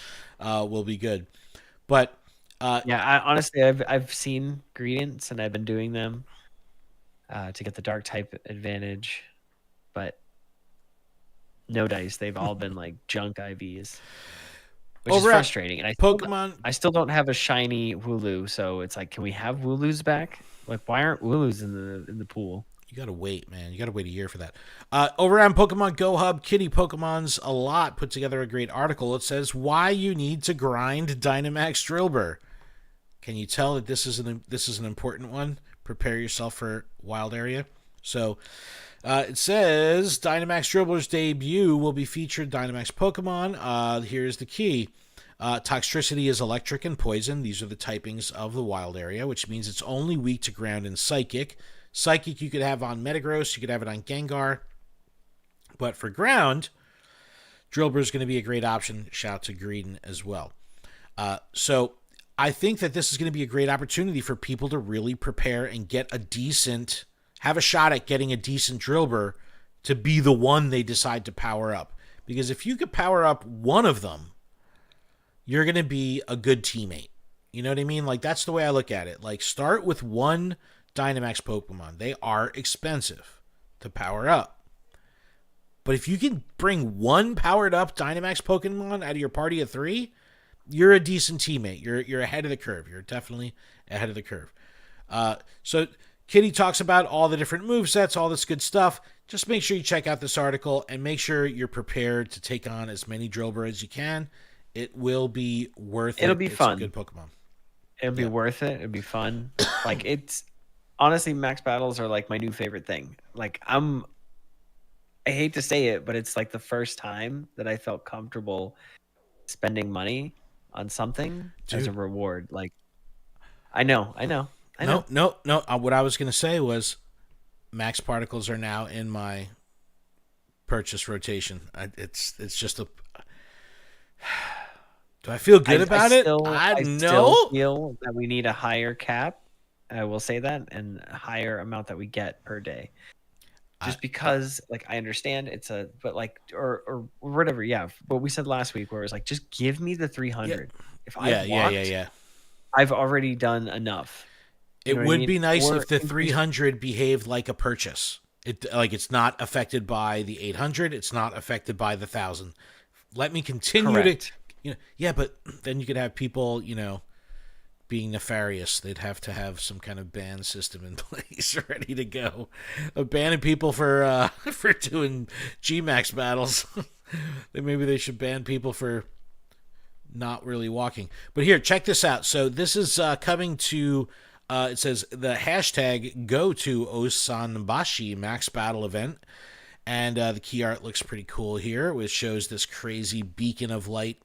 will be good. But honestly, I've seen Greedents, and I've been doing them to get the dark type advantage. But no dice. They've all been like junk IVs. Which is frustrating. And I still don't have a shiny Wooloo, so it's like, can we have Wooloos back? Like, why aren't Wooloos in the pool? You gotta wait, man. You gotta wait a year for that. Over on Pokemon Go Hub, Kitty Pokemons a lot put together a great article. It says why you need to grind Dynamax Drillbur. Can you tell that this is an important one? Prepare yourself for wild area. So it says Dynamax Drillbur's debut will be featured Dynamax Pokemon. Here's the key. Toxtricity is electric and poison. These are the typings of the wild area, which means it's only weak to ground and psychic. Psychic you could have on Metagross, you could have it on Gengar. But for ground, Drillbur is going to be a great option. Shout out to Greedent as well. So I think that this is going to be a great opportunity for people to really prepare and have a shot at getting a decent Drillbur to be the one they decide to power up. Because if you could power up one of them, you're going to be a good teammate. You know what I mean? Like, that's the way I look at it. Like, start with one Dynamax Pokemon. They are expensive to power up. But if you can bring one powered up Dynamax Pokemon out of your party of 3, you're a decent teammate. You're ahead of the curve. You're definitely ahead of the curve. So Kitty talks about all the different movesets, all this good stuff. Just make sure you check out this article and make sure you're prepared to take on as many Drillbur as you can. It will be worth it. It'll be fun. It's a good Pokemon. It'll be worth it. It'll be fun. Like, it's honestly, max battles are like my new favorite thing. Like, I hate to say it, but it's like the first time that I felt comfortable spending money on something as a reward. Like, I know. No. What I was going to say was max particles are now in my purchase rotation. It's just a. Do I feel good about it? I still feel that we need a higher cap. I will say that, and a higher amount that we get per day. Just because, like, I understand but like, or whatever. Yeah, what we said last week, where it was like, just give me the 300. Yeah. If I've walked, I've already done enough. It would be nice if the 300 behaved like a purchase. It's not affected by the 800. It's not affected by the 1,000. Let me continue Correct. to, but then you could have people, being nefarious. They'd have to have some kind of ban system in place ready to go. Banning people for doing GMAX battles. Maybe they should ban people for not really walking. But here, check this out. So this is coming to, it says the hashtag go to Osanbashi Max Battle event. And the key art looks pretty cool here, which shows this crazy beacon of light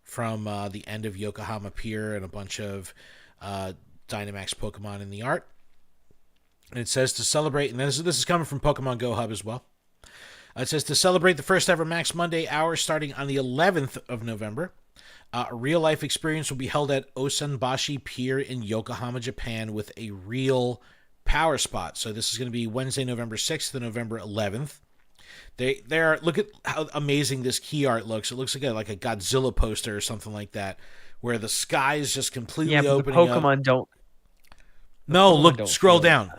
from the end of Yokohama Pier and a bunch of Dynamax Pokemon in the art. And it says to celebrate, and this is coming from Pokemon Go Hub as well. It says to celebrate the first ever Max Monday hour starting on the 11th of November. A real-life experience will be held at Osanbashi Pier in Yokohama, Japan, with a real power spot. So this is going to be Wednesday, November 6th to November 11th. Look at how amazing this key art looks. It looks like a Godzilla poster or something like that, where the sky is just completely opening up. Pokemon don't. No, look, scroll down.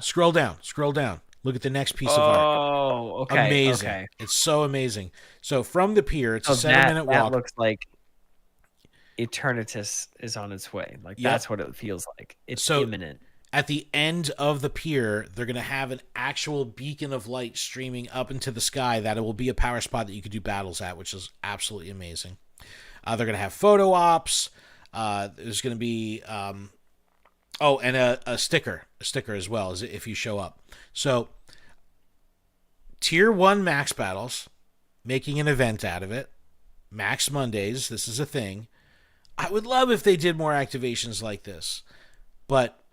Look at the next piece of art. Oh, okay. Amazing. Okay. It's so amazing. So from the pier, it's a 7-minute walk. That looks like Eternatus is on its way. Like, that's what it feels like. It's imminent. At the end of the pier, they're going to have an actual beacon of light streaming up into the sky that it will be a power spot that you could do battles at, which is absolutely amazing. They're going to have photo ops. There's going to be, and a sticker as well as if you show up. So, Tier 1 max battles, making an event out of it. Max Mondays, this is a thing. I would love if they did more activations like this, but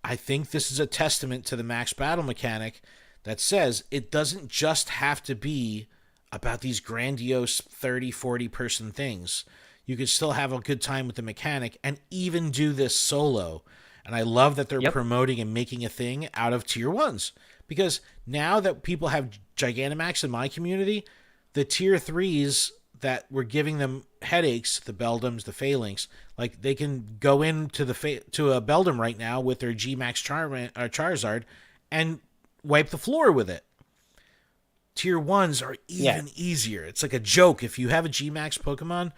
I think this is a testament to the max battle mechanic that says it doesn't just have to be about these grandiose 30, 40 person things. You could still have a good time with the mechanic and even do this solo. And I love that they're promoting and making a thing out of tier 1s, because now that people have Gigantamax in my community, the tier 3s that were giving them headaches, the Beldums, the Phalanx, like they can go into to a Beldum right now with their GMAX Charizard and wipe the floor with it. Tier 1s are even easier. It's like a joke. If you have a GMAX Pokemon,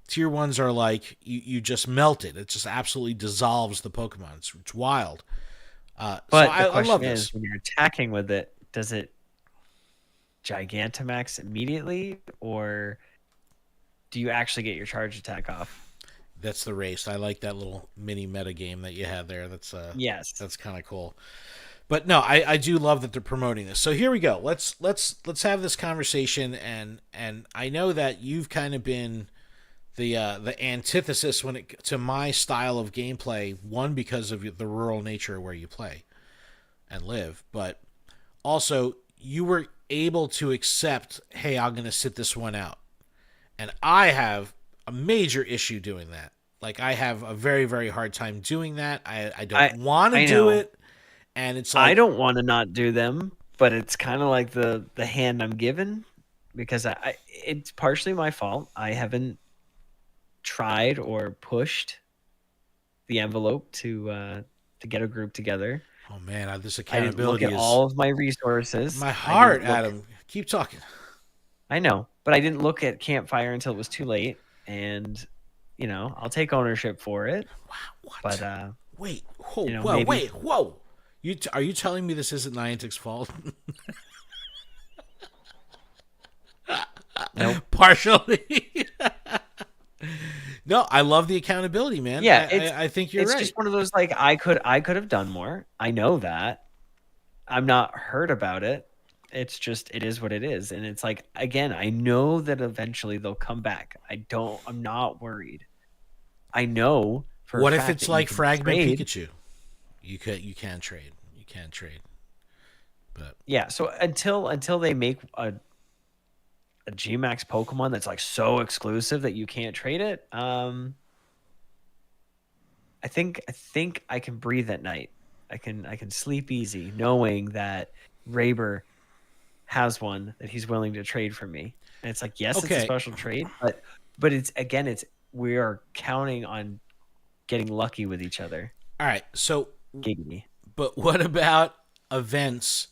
tier 1s are like you just melt it. It just absolutely dissolves the Pokemon. It's wild. But so the I love question this. is, when you're attacking with it, does it Gigantamax immediately, or do you actually get your charge attack off? That's the race. I like that little mini meta game that you had there. That's that's kind of cool. But no, I do love that they're promoting this. So here we go. Let's have this conversation, and I know that you've kind of been the antithesis to my style of gameplay. One, because of the rural nature where you play and live, but also you were able to accept, hey, I'm going to sit this one out. And I have a major issue doing that. Like, I have a very, very hard time doing that. I don't want to do it. And it's like, I don't want to not do them, but it's kind of like the hand I'm given, because it's partially my fault. I haven't tried or pushed the envelope to get a group together. Oh man, this I didn't look accountability at is all of my resources. my heart, Adam. Keep talking. I know, but I didn't look at Campfire until it was too late, and I'll take ownership for it. Wow, what? But wait, whoa, maybe, whoa! Are you telling me this isn't Niantic's fault? Nope. Partially. No, I love the accountability, man. Yeah, I think you're it's right. just one of those like I could have done more. I know that. I'm not hurt about it. It's just it is what it is. And it's like again, I know that eventually they'll come back. I'm not worried. I know for a What if fact it's that you like can Fragment trade. Pikachu? You can trade. You can trade. But Yeah, so until they make a GMAX Pokemon that's like so exclusive that you can't trade it, I think I can breathe at night. I can sleep easy knowing that Raber has one that he's willing to trade for me. And it's like, yes, it's a okay. special trade, but it's we are counting on getting lucky with each other. All right. So, Giggity. but what about events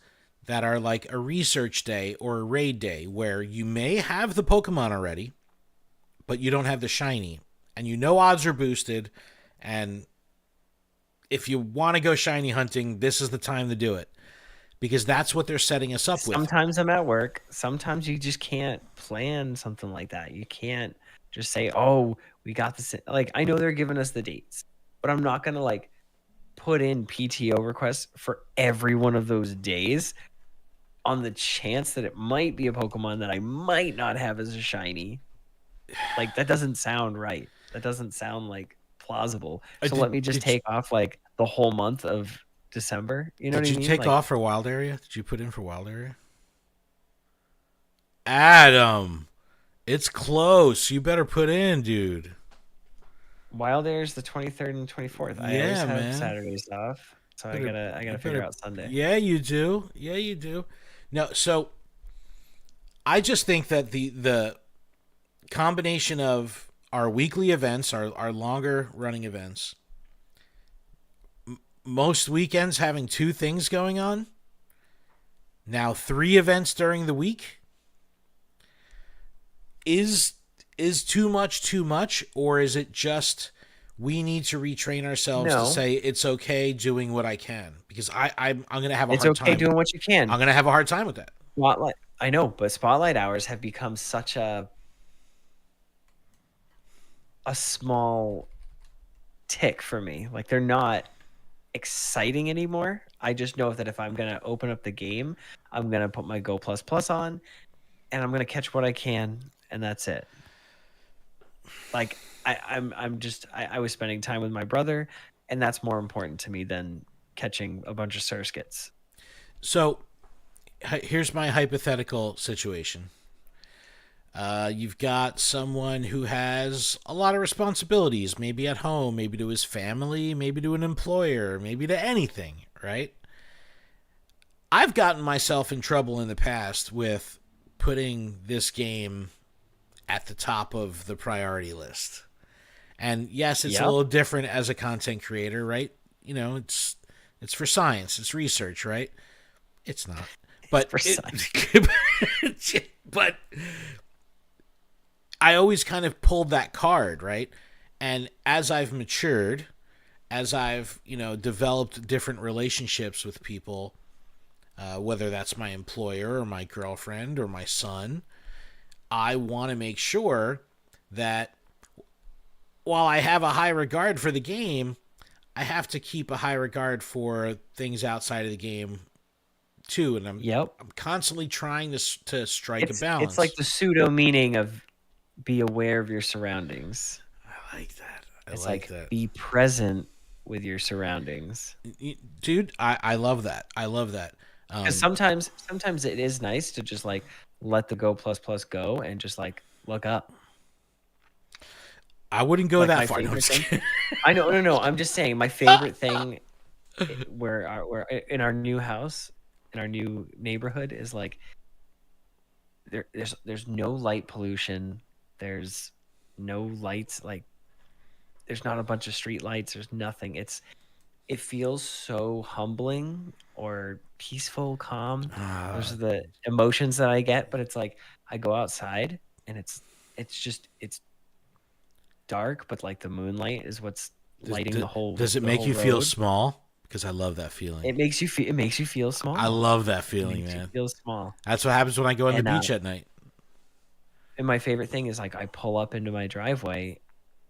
that are like a research day or a raid day where you may have the Pokemon already, but you don't have the shiny, and you know odds are boosted, and if you want to go shiny hunting, this is the time to do it because that's what they're setting us up with. Sometimes I'm at work. Sometimes you just can't plan something like that. You can't just say, "Oh, we got this." Like I know they're giving us the dates, but I'm not gonna like put in PTO requests for every one of those days on the chance that it might be a Pokemon that I might not have as a shiny. Like that doesn't sound right. That doesn't sound like plausible. So let me just take off like the whole month of December. You know what Did I you mean? take Like off for Wild Area? Did you put in for Wild Area? Adam, it's close. You better put in, dude. Wild Air is the 23rd and 24th. I always Yeah, have man. Saturdays off, so I Better, gotta figure better. out Sunday. Yeah, you do. Yeah, you do. No, so I just think that the combination of our weekly events, our longer running events, most weekends having two things going on, now three events during the week, is too much, or is it just we need to retrain ourselves to No, say it's okay doing what I can? Because I'm gonna have a it's hard okay time. doing what you can. I'm gonna have a hard time with that. Spotlight. I know, but spotlight hours have become such a small tick for me. Like they're not exciting anymore. I just know that if I'm gonna open up the game, I'm gonna put my Go Plus Plus on, and I'm gonna catch what I can, and that's it. Like I was spending time with my brother, and that's more important to me than catching a bunch of Surskits. So here's my hypothetical situation. You've got someone who has a lot of responsibilities, maybe at home, maybe to his family, maybe to an employer, maybe to anything, right? I've gotten myself in trouble in the past with putting this game at the top of the priority list. And yes, it's a Yep. little different as a content creator, right? You know, it's for science, it's research, right? It's not. But For science. but I always kind of pulled that card, right? And as I've matured, as I've, developed different relationships with people, whether that's my employer or my girlfriend or my son, I want to make sure that while I have a high regard for the game, I have to keep a high regard for things outside of the game too, and Yep. I'm constantly trying to strike a It's like balance. the pseudo meaning of be aware of your surroundings. I like that. I It's like like that. be present with your surroundings. Dude, I love that. I love that. Because sometimes it is nice to just like let the Go Plus Plus go and just like look up. I wouldn't go Like that my far. No, I'm favorite just thing. kidding. I know, no. I'm just saying my favorite thing where in our new house, in our new neighborhood is like there's no light pollution. There's no lights. Like there's not a bunch of street lights. There's nothing. It feels so humbling or peaceful, calm. Those are the emotions that I get. But it's like I go outside and it's dark, but like the moonlight is what's lighting the Does it make whole you feel road. small? because I love that feeling. It makes you feel. It makes you feel small. I love that It feeling, makes you man. feel small. That's what happens when I go on the And beach at night. my favorite thing is like I pull up into my driveway,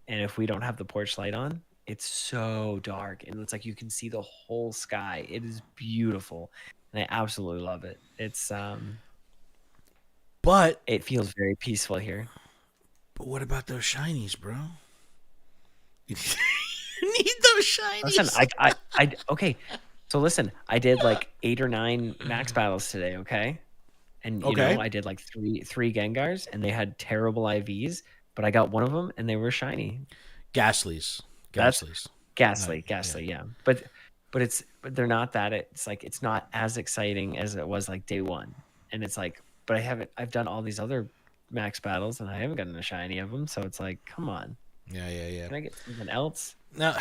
and if we don't have the porch light on, it's so dark, and it's like you can see the whole sky. It is beautiful, and I absolutely love it. But It feels very peaceful here. what about those shinies, bro? You need those shinies. Listen, okay. So listen, I did like 8 or 9 max battles today. Okay, and Okay. I did like three Gengars, and they had terrible IVs, but I got one of them, and they were shiny. Ghastlies. That's Ghastlies. Ghastly, yeah. But they're not that. It's like it's not as exciting as it was like day one, and it's like, but I've done all these other max battles, and I haven't gotten a shiny of them, so it's like, come on, Yeah. can I get something else? Now,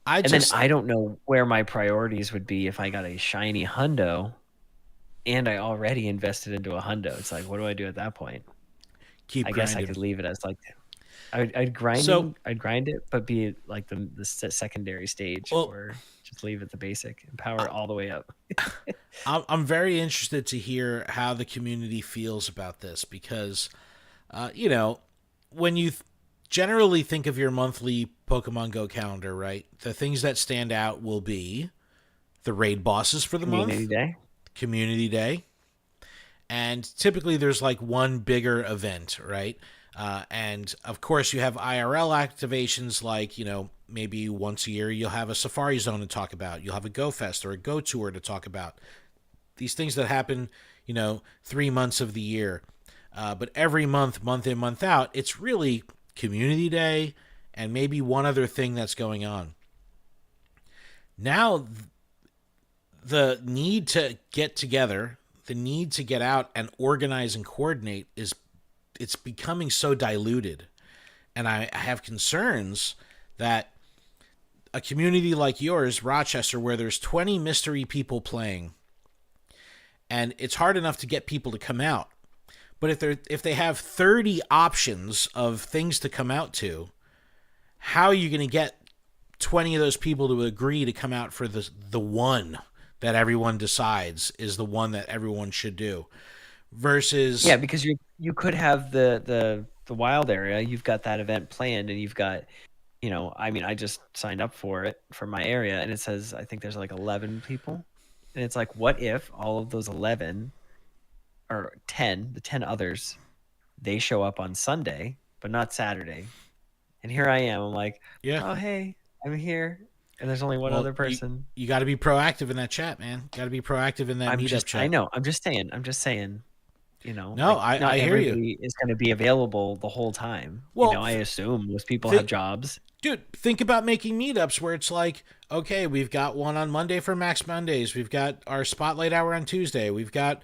And then I don't know where my priorities would be if I got a shiny hundo, and I already invested into a hundo. It's like, what do I do at that point? keep I grinding. guess I could leave it as like I'd grind it, but be like the secondary stage, or just leave it the basic and power it all the way up. I'm very interested to hear how the community feels about this because, when you generally think of your monthly Pokemon Go calendar, right? The things that stand out will be the raid bosses for the month, Community Day, and typically there's like one bigger event, right? And of course you have IRL activations like, maybe once a year you'll have a Safari Zone to talk about. You'll have a Go Fest or a Go Tour to talk about. These things that happen, 3 months of the year. But every month in, month out, it's really Community Day and maybe one other thing that's going on. Now, the need to get together, the need to get out and organize and coordinate it's becoming so diluted. And I have concerns that a community like yours, Rochester, where there's 20 mystery people playing, and it's hard enough to get people to come out. But if they have 30 options of things to come out to, how are you going to get 20 of those people to agree to come out for the one that everyone decides is the one that everyone should do? Versus, yeah, because you could have the wild area. You've got that event planned, and you've got, I just signed up for it for my area, and it says I think there's like 11 people, and it's like, what if all of those 11 or 10, the 10 others, they show up on Sunday but not Saturday, and here I am. I'm like, yeah, oh hey, I'm here. And there's only one other person. You got to be proactive in that chat, man. Got to be proactive in that meetup chat. I know. I'm just saying. No, like, not I hear you. everybody is going to be available the whole time. Well, I assume most people have jobs. Dude, think about making meetups where it's like, okay, we've got one on Monday for Max Mondays. We've got our Spotlight Hour on Tuesday. We've got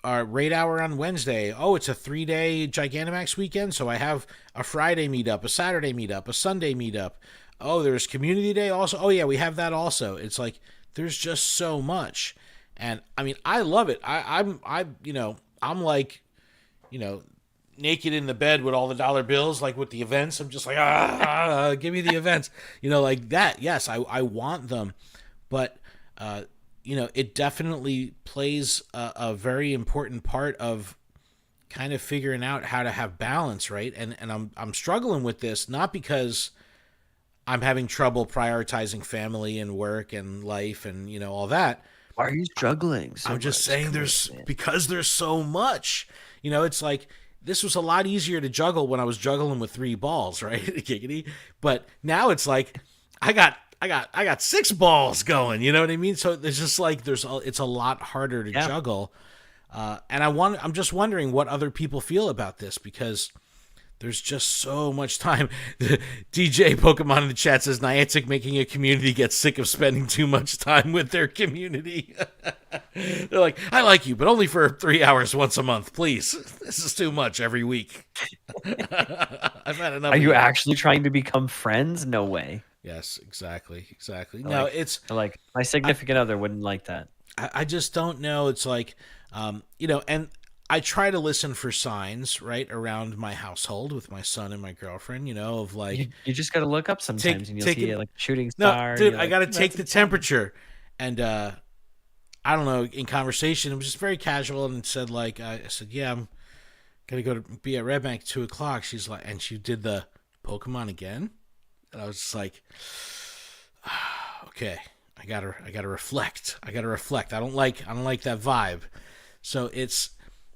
our Raid Hour on Wednesday. Oh, it's a 3-day Gigantamax weekend, so I have a Friday meetup, a Saturday meetup, a Sunday meetup. Oh, there's Community Day also. Oh, yeah, we have that also. It's like there's just so much. And, I mean, I love it. I'm like, naked in the bed with all the dollar bills, like with the events. I'm just like, give me the events, like that. Yes, I want them. But, it definitely plays a very important part of kind of figuring out how to have balance, right? And I'm struggling with this, not because I'm having trouble prioritizing family and work and life and, all that. Why are you struggling? I'm just saying because there's so much, it's like, this was a lot easier to juggle when I was juggling with 3 balls, right? Giggity. But now it's like, I got 6 balls going, you know what I mean? So it's just like, it's a lot harder to juggle. And I'm just wondering what other people feel about this, because there's just so much time. DJ Pokemon in the chat says Niantic making a community gets sick of spending too much time with their community. They're like, I like you, but only for 3 hours once a month, please. This is too much every week. I've had enough. Are you actually trying to become friends? No way. Yes, exactly. No, it's like my significant other wouldn't like that. I just don't know. It's like, and I try to listen for signs right around my household with my son and my girlfriend, of like You just got to look up sometimes, and you'll see taking. like a shooting No, star, and dude, you're I like, got to "Oh, take that's a the problem." temperature, and I don't know. In conversation, it was just very casual, and said like, I said, yeah, I'm gonna go to be at Red Bank 2 o'clock. She's like, and she did the Pokemon again, and I was just like, okay, I gotta reflect. I gotta reflect. I don't like that vibe. So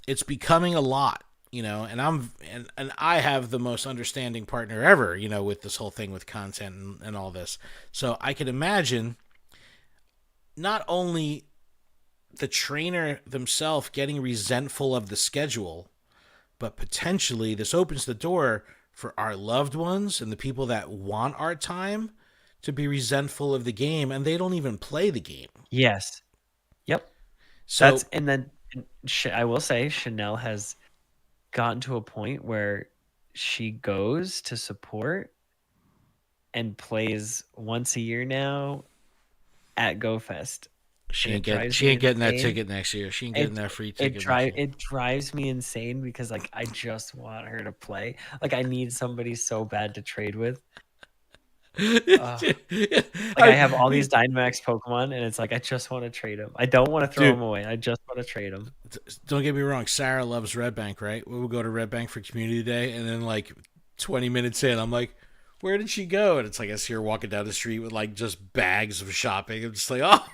it's becoming a lot, and I have the most understanding partner ever, with this whole thing with content and all this. So I can imagine not only the trainer themselves getting resentful of the schedule, but potentially this opens the door for our loved ones and the people that want our time to be resentful of the game and they don't even play the game. Yes. Yep. So And then I will say Chanel has gotten to a point where she goes to support and plays once a year now at GoFest, she and it ain't get drives she me ain't getting that insane. ticket next year. She ain't getting It that free it ticket next drive year. it drives me insane because like I just want her to play. Like I need somebody so bad to trade with. Ugh. Like I have all these Dynamax Pokemon, and it's like I just want to trade them. I don't want to throw Dude, them away. I just want to trade them. don't get me wrong. Sarah loves Red Bank, right? We will go to Red Bank for Community Day, and then like 20 minutes in, I'm like, "Where did she go?" And it's like I see her walking down the street with like just bags of shopping. I'm just like, "Oh,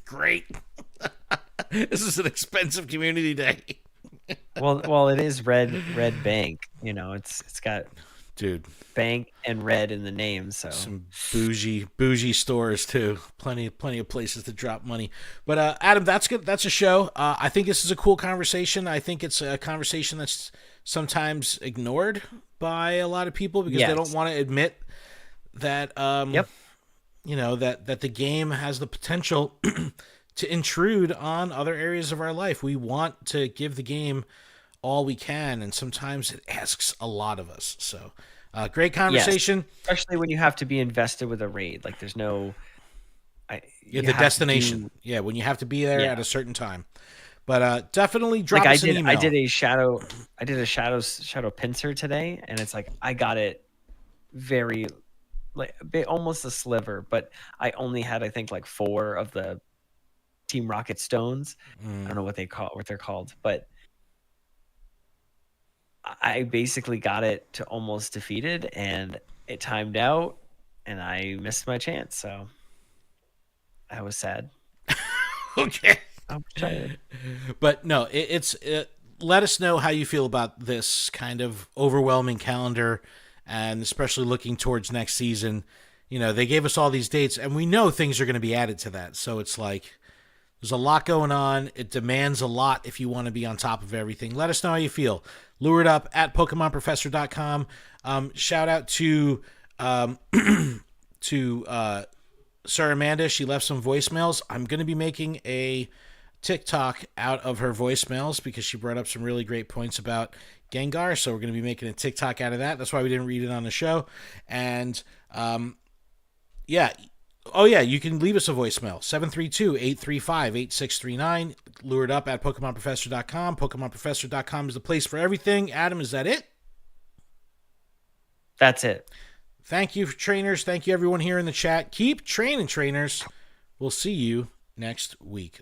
great! This is an expensive Community Day." Well, it is Red Bank. It's got Dude, bank and red in the name. So some bougie stores too. Plenty of places to drop money. But Adam, that's good. That's a show. I think this is a cool conversation. I think it's a conversation that's sometimes ignored by a lot of people because they don't yes, want to admit that yep, that the game has the potential to intrude on other areas of our life. We want to give the game all we can, and sometimes it asks a lot of us. So, great yes. conversation. Especially when you have to be invested with a raid. Like there's no, Yeah, you the have to destination. do. Yeah, when you have to be there Yeah, at a certain time. But definitely like drop us an email. I did a shadow pincer today, and it's like I got it very like almost a sliver, but I only had I think like 4 of the Team Rocket stones. I don't know what they're called, but I basically got it to almost defeated, and it timed out, and I missed my chance. So I was sad. Okay. I was excited. But no, let us know how you feel about this kind of overwhelming calendar, and especially looking towards next season. They gave us all these dates, and we know things are going to be added to that. So it's like there's a lot going on. It demands a lot if you want to be on top of everything. Let us know how you feel. Lure it up at PokemonProfessor.com. Shout out to Sir Amanda. She left some voicemails. I'm going to be making a TikTok out of her voicemails because she brought up some really great points about Gengar. So we're going to be making a TikTok out of that. That's why we didn't read it on the show. And yeah. Oh, yeah, you can leave us a voicemail, 732-835-8639. Lure it up at PokemonProfessor.com. PokemonProfessor.com is the place for everything. Adam, is that it? That's it. Thank you, trainers. Thank you, everyone here in the chat. Keep training, trainers. We'll see you next week.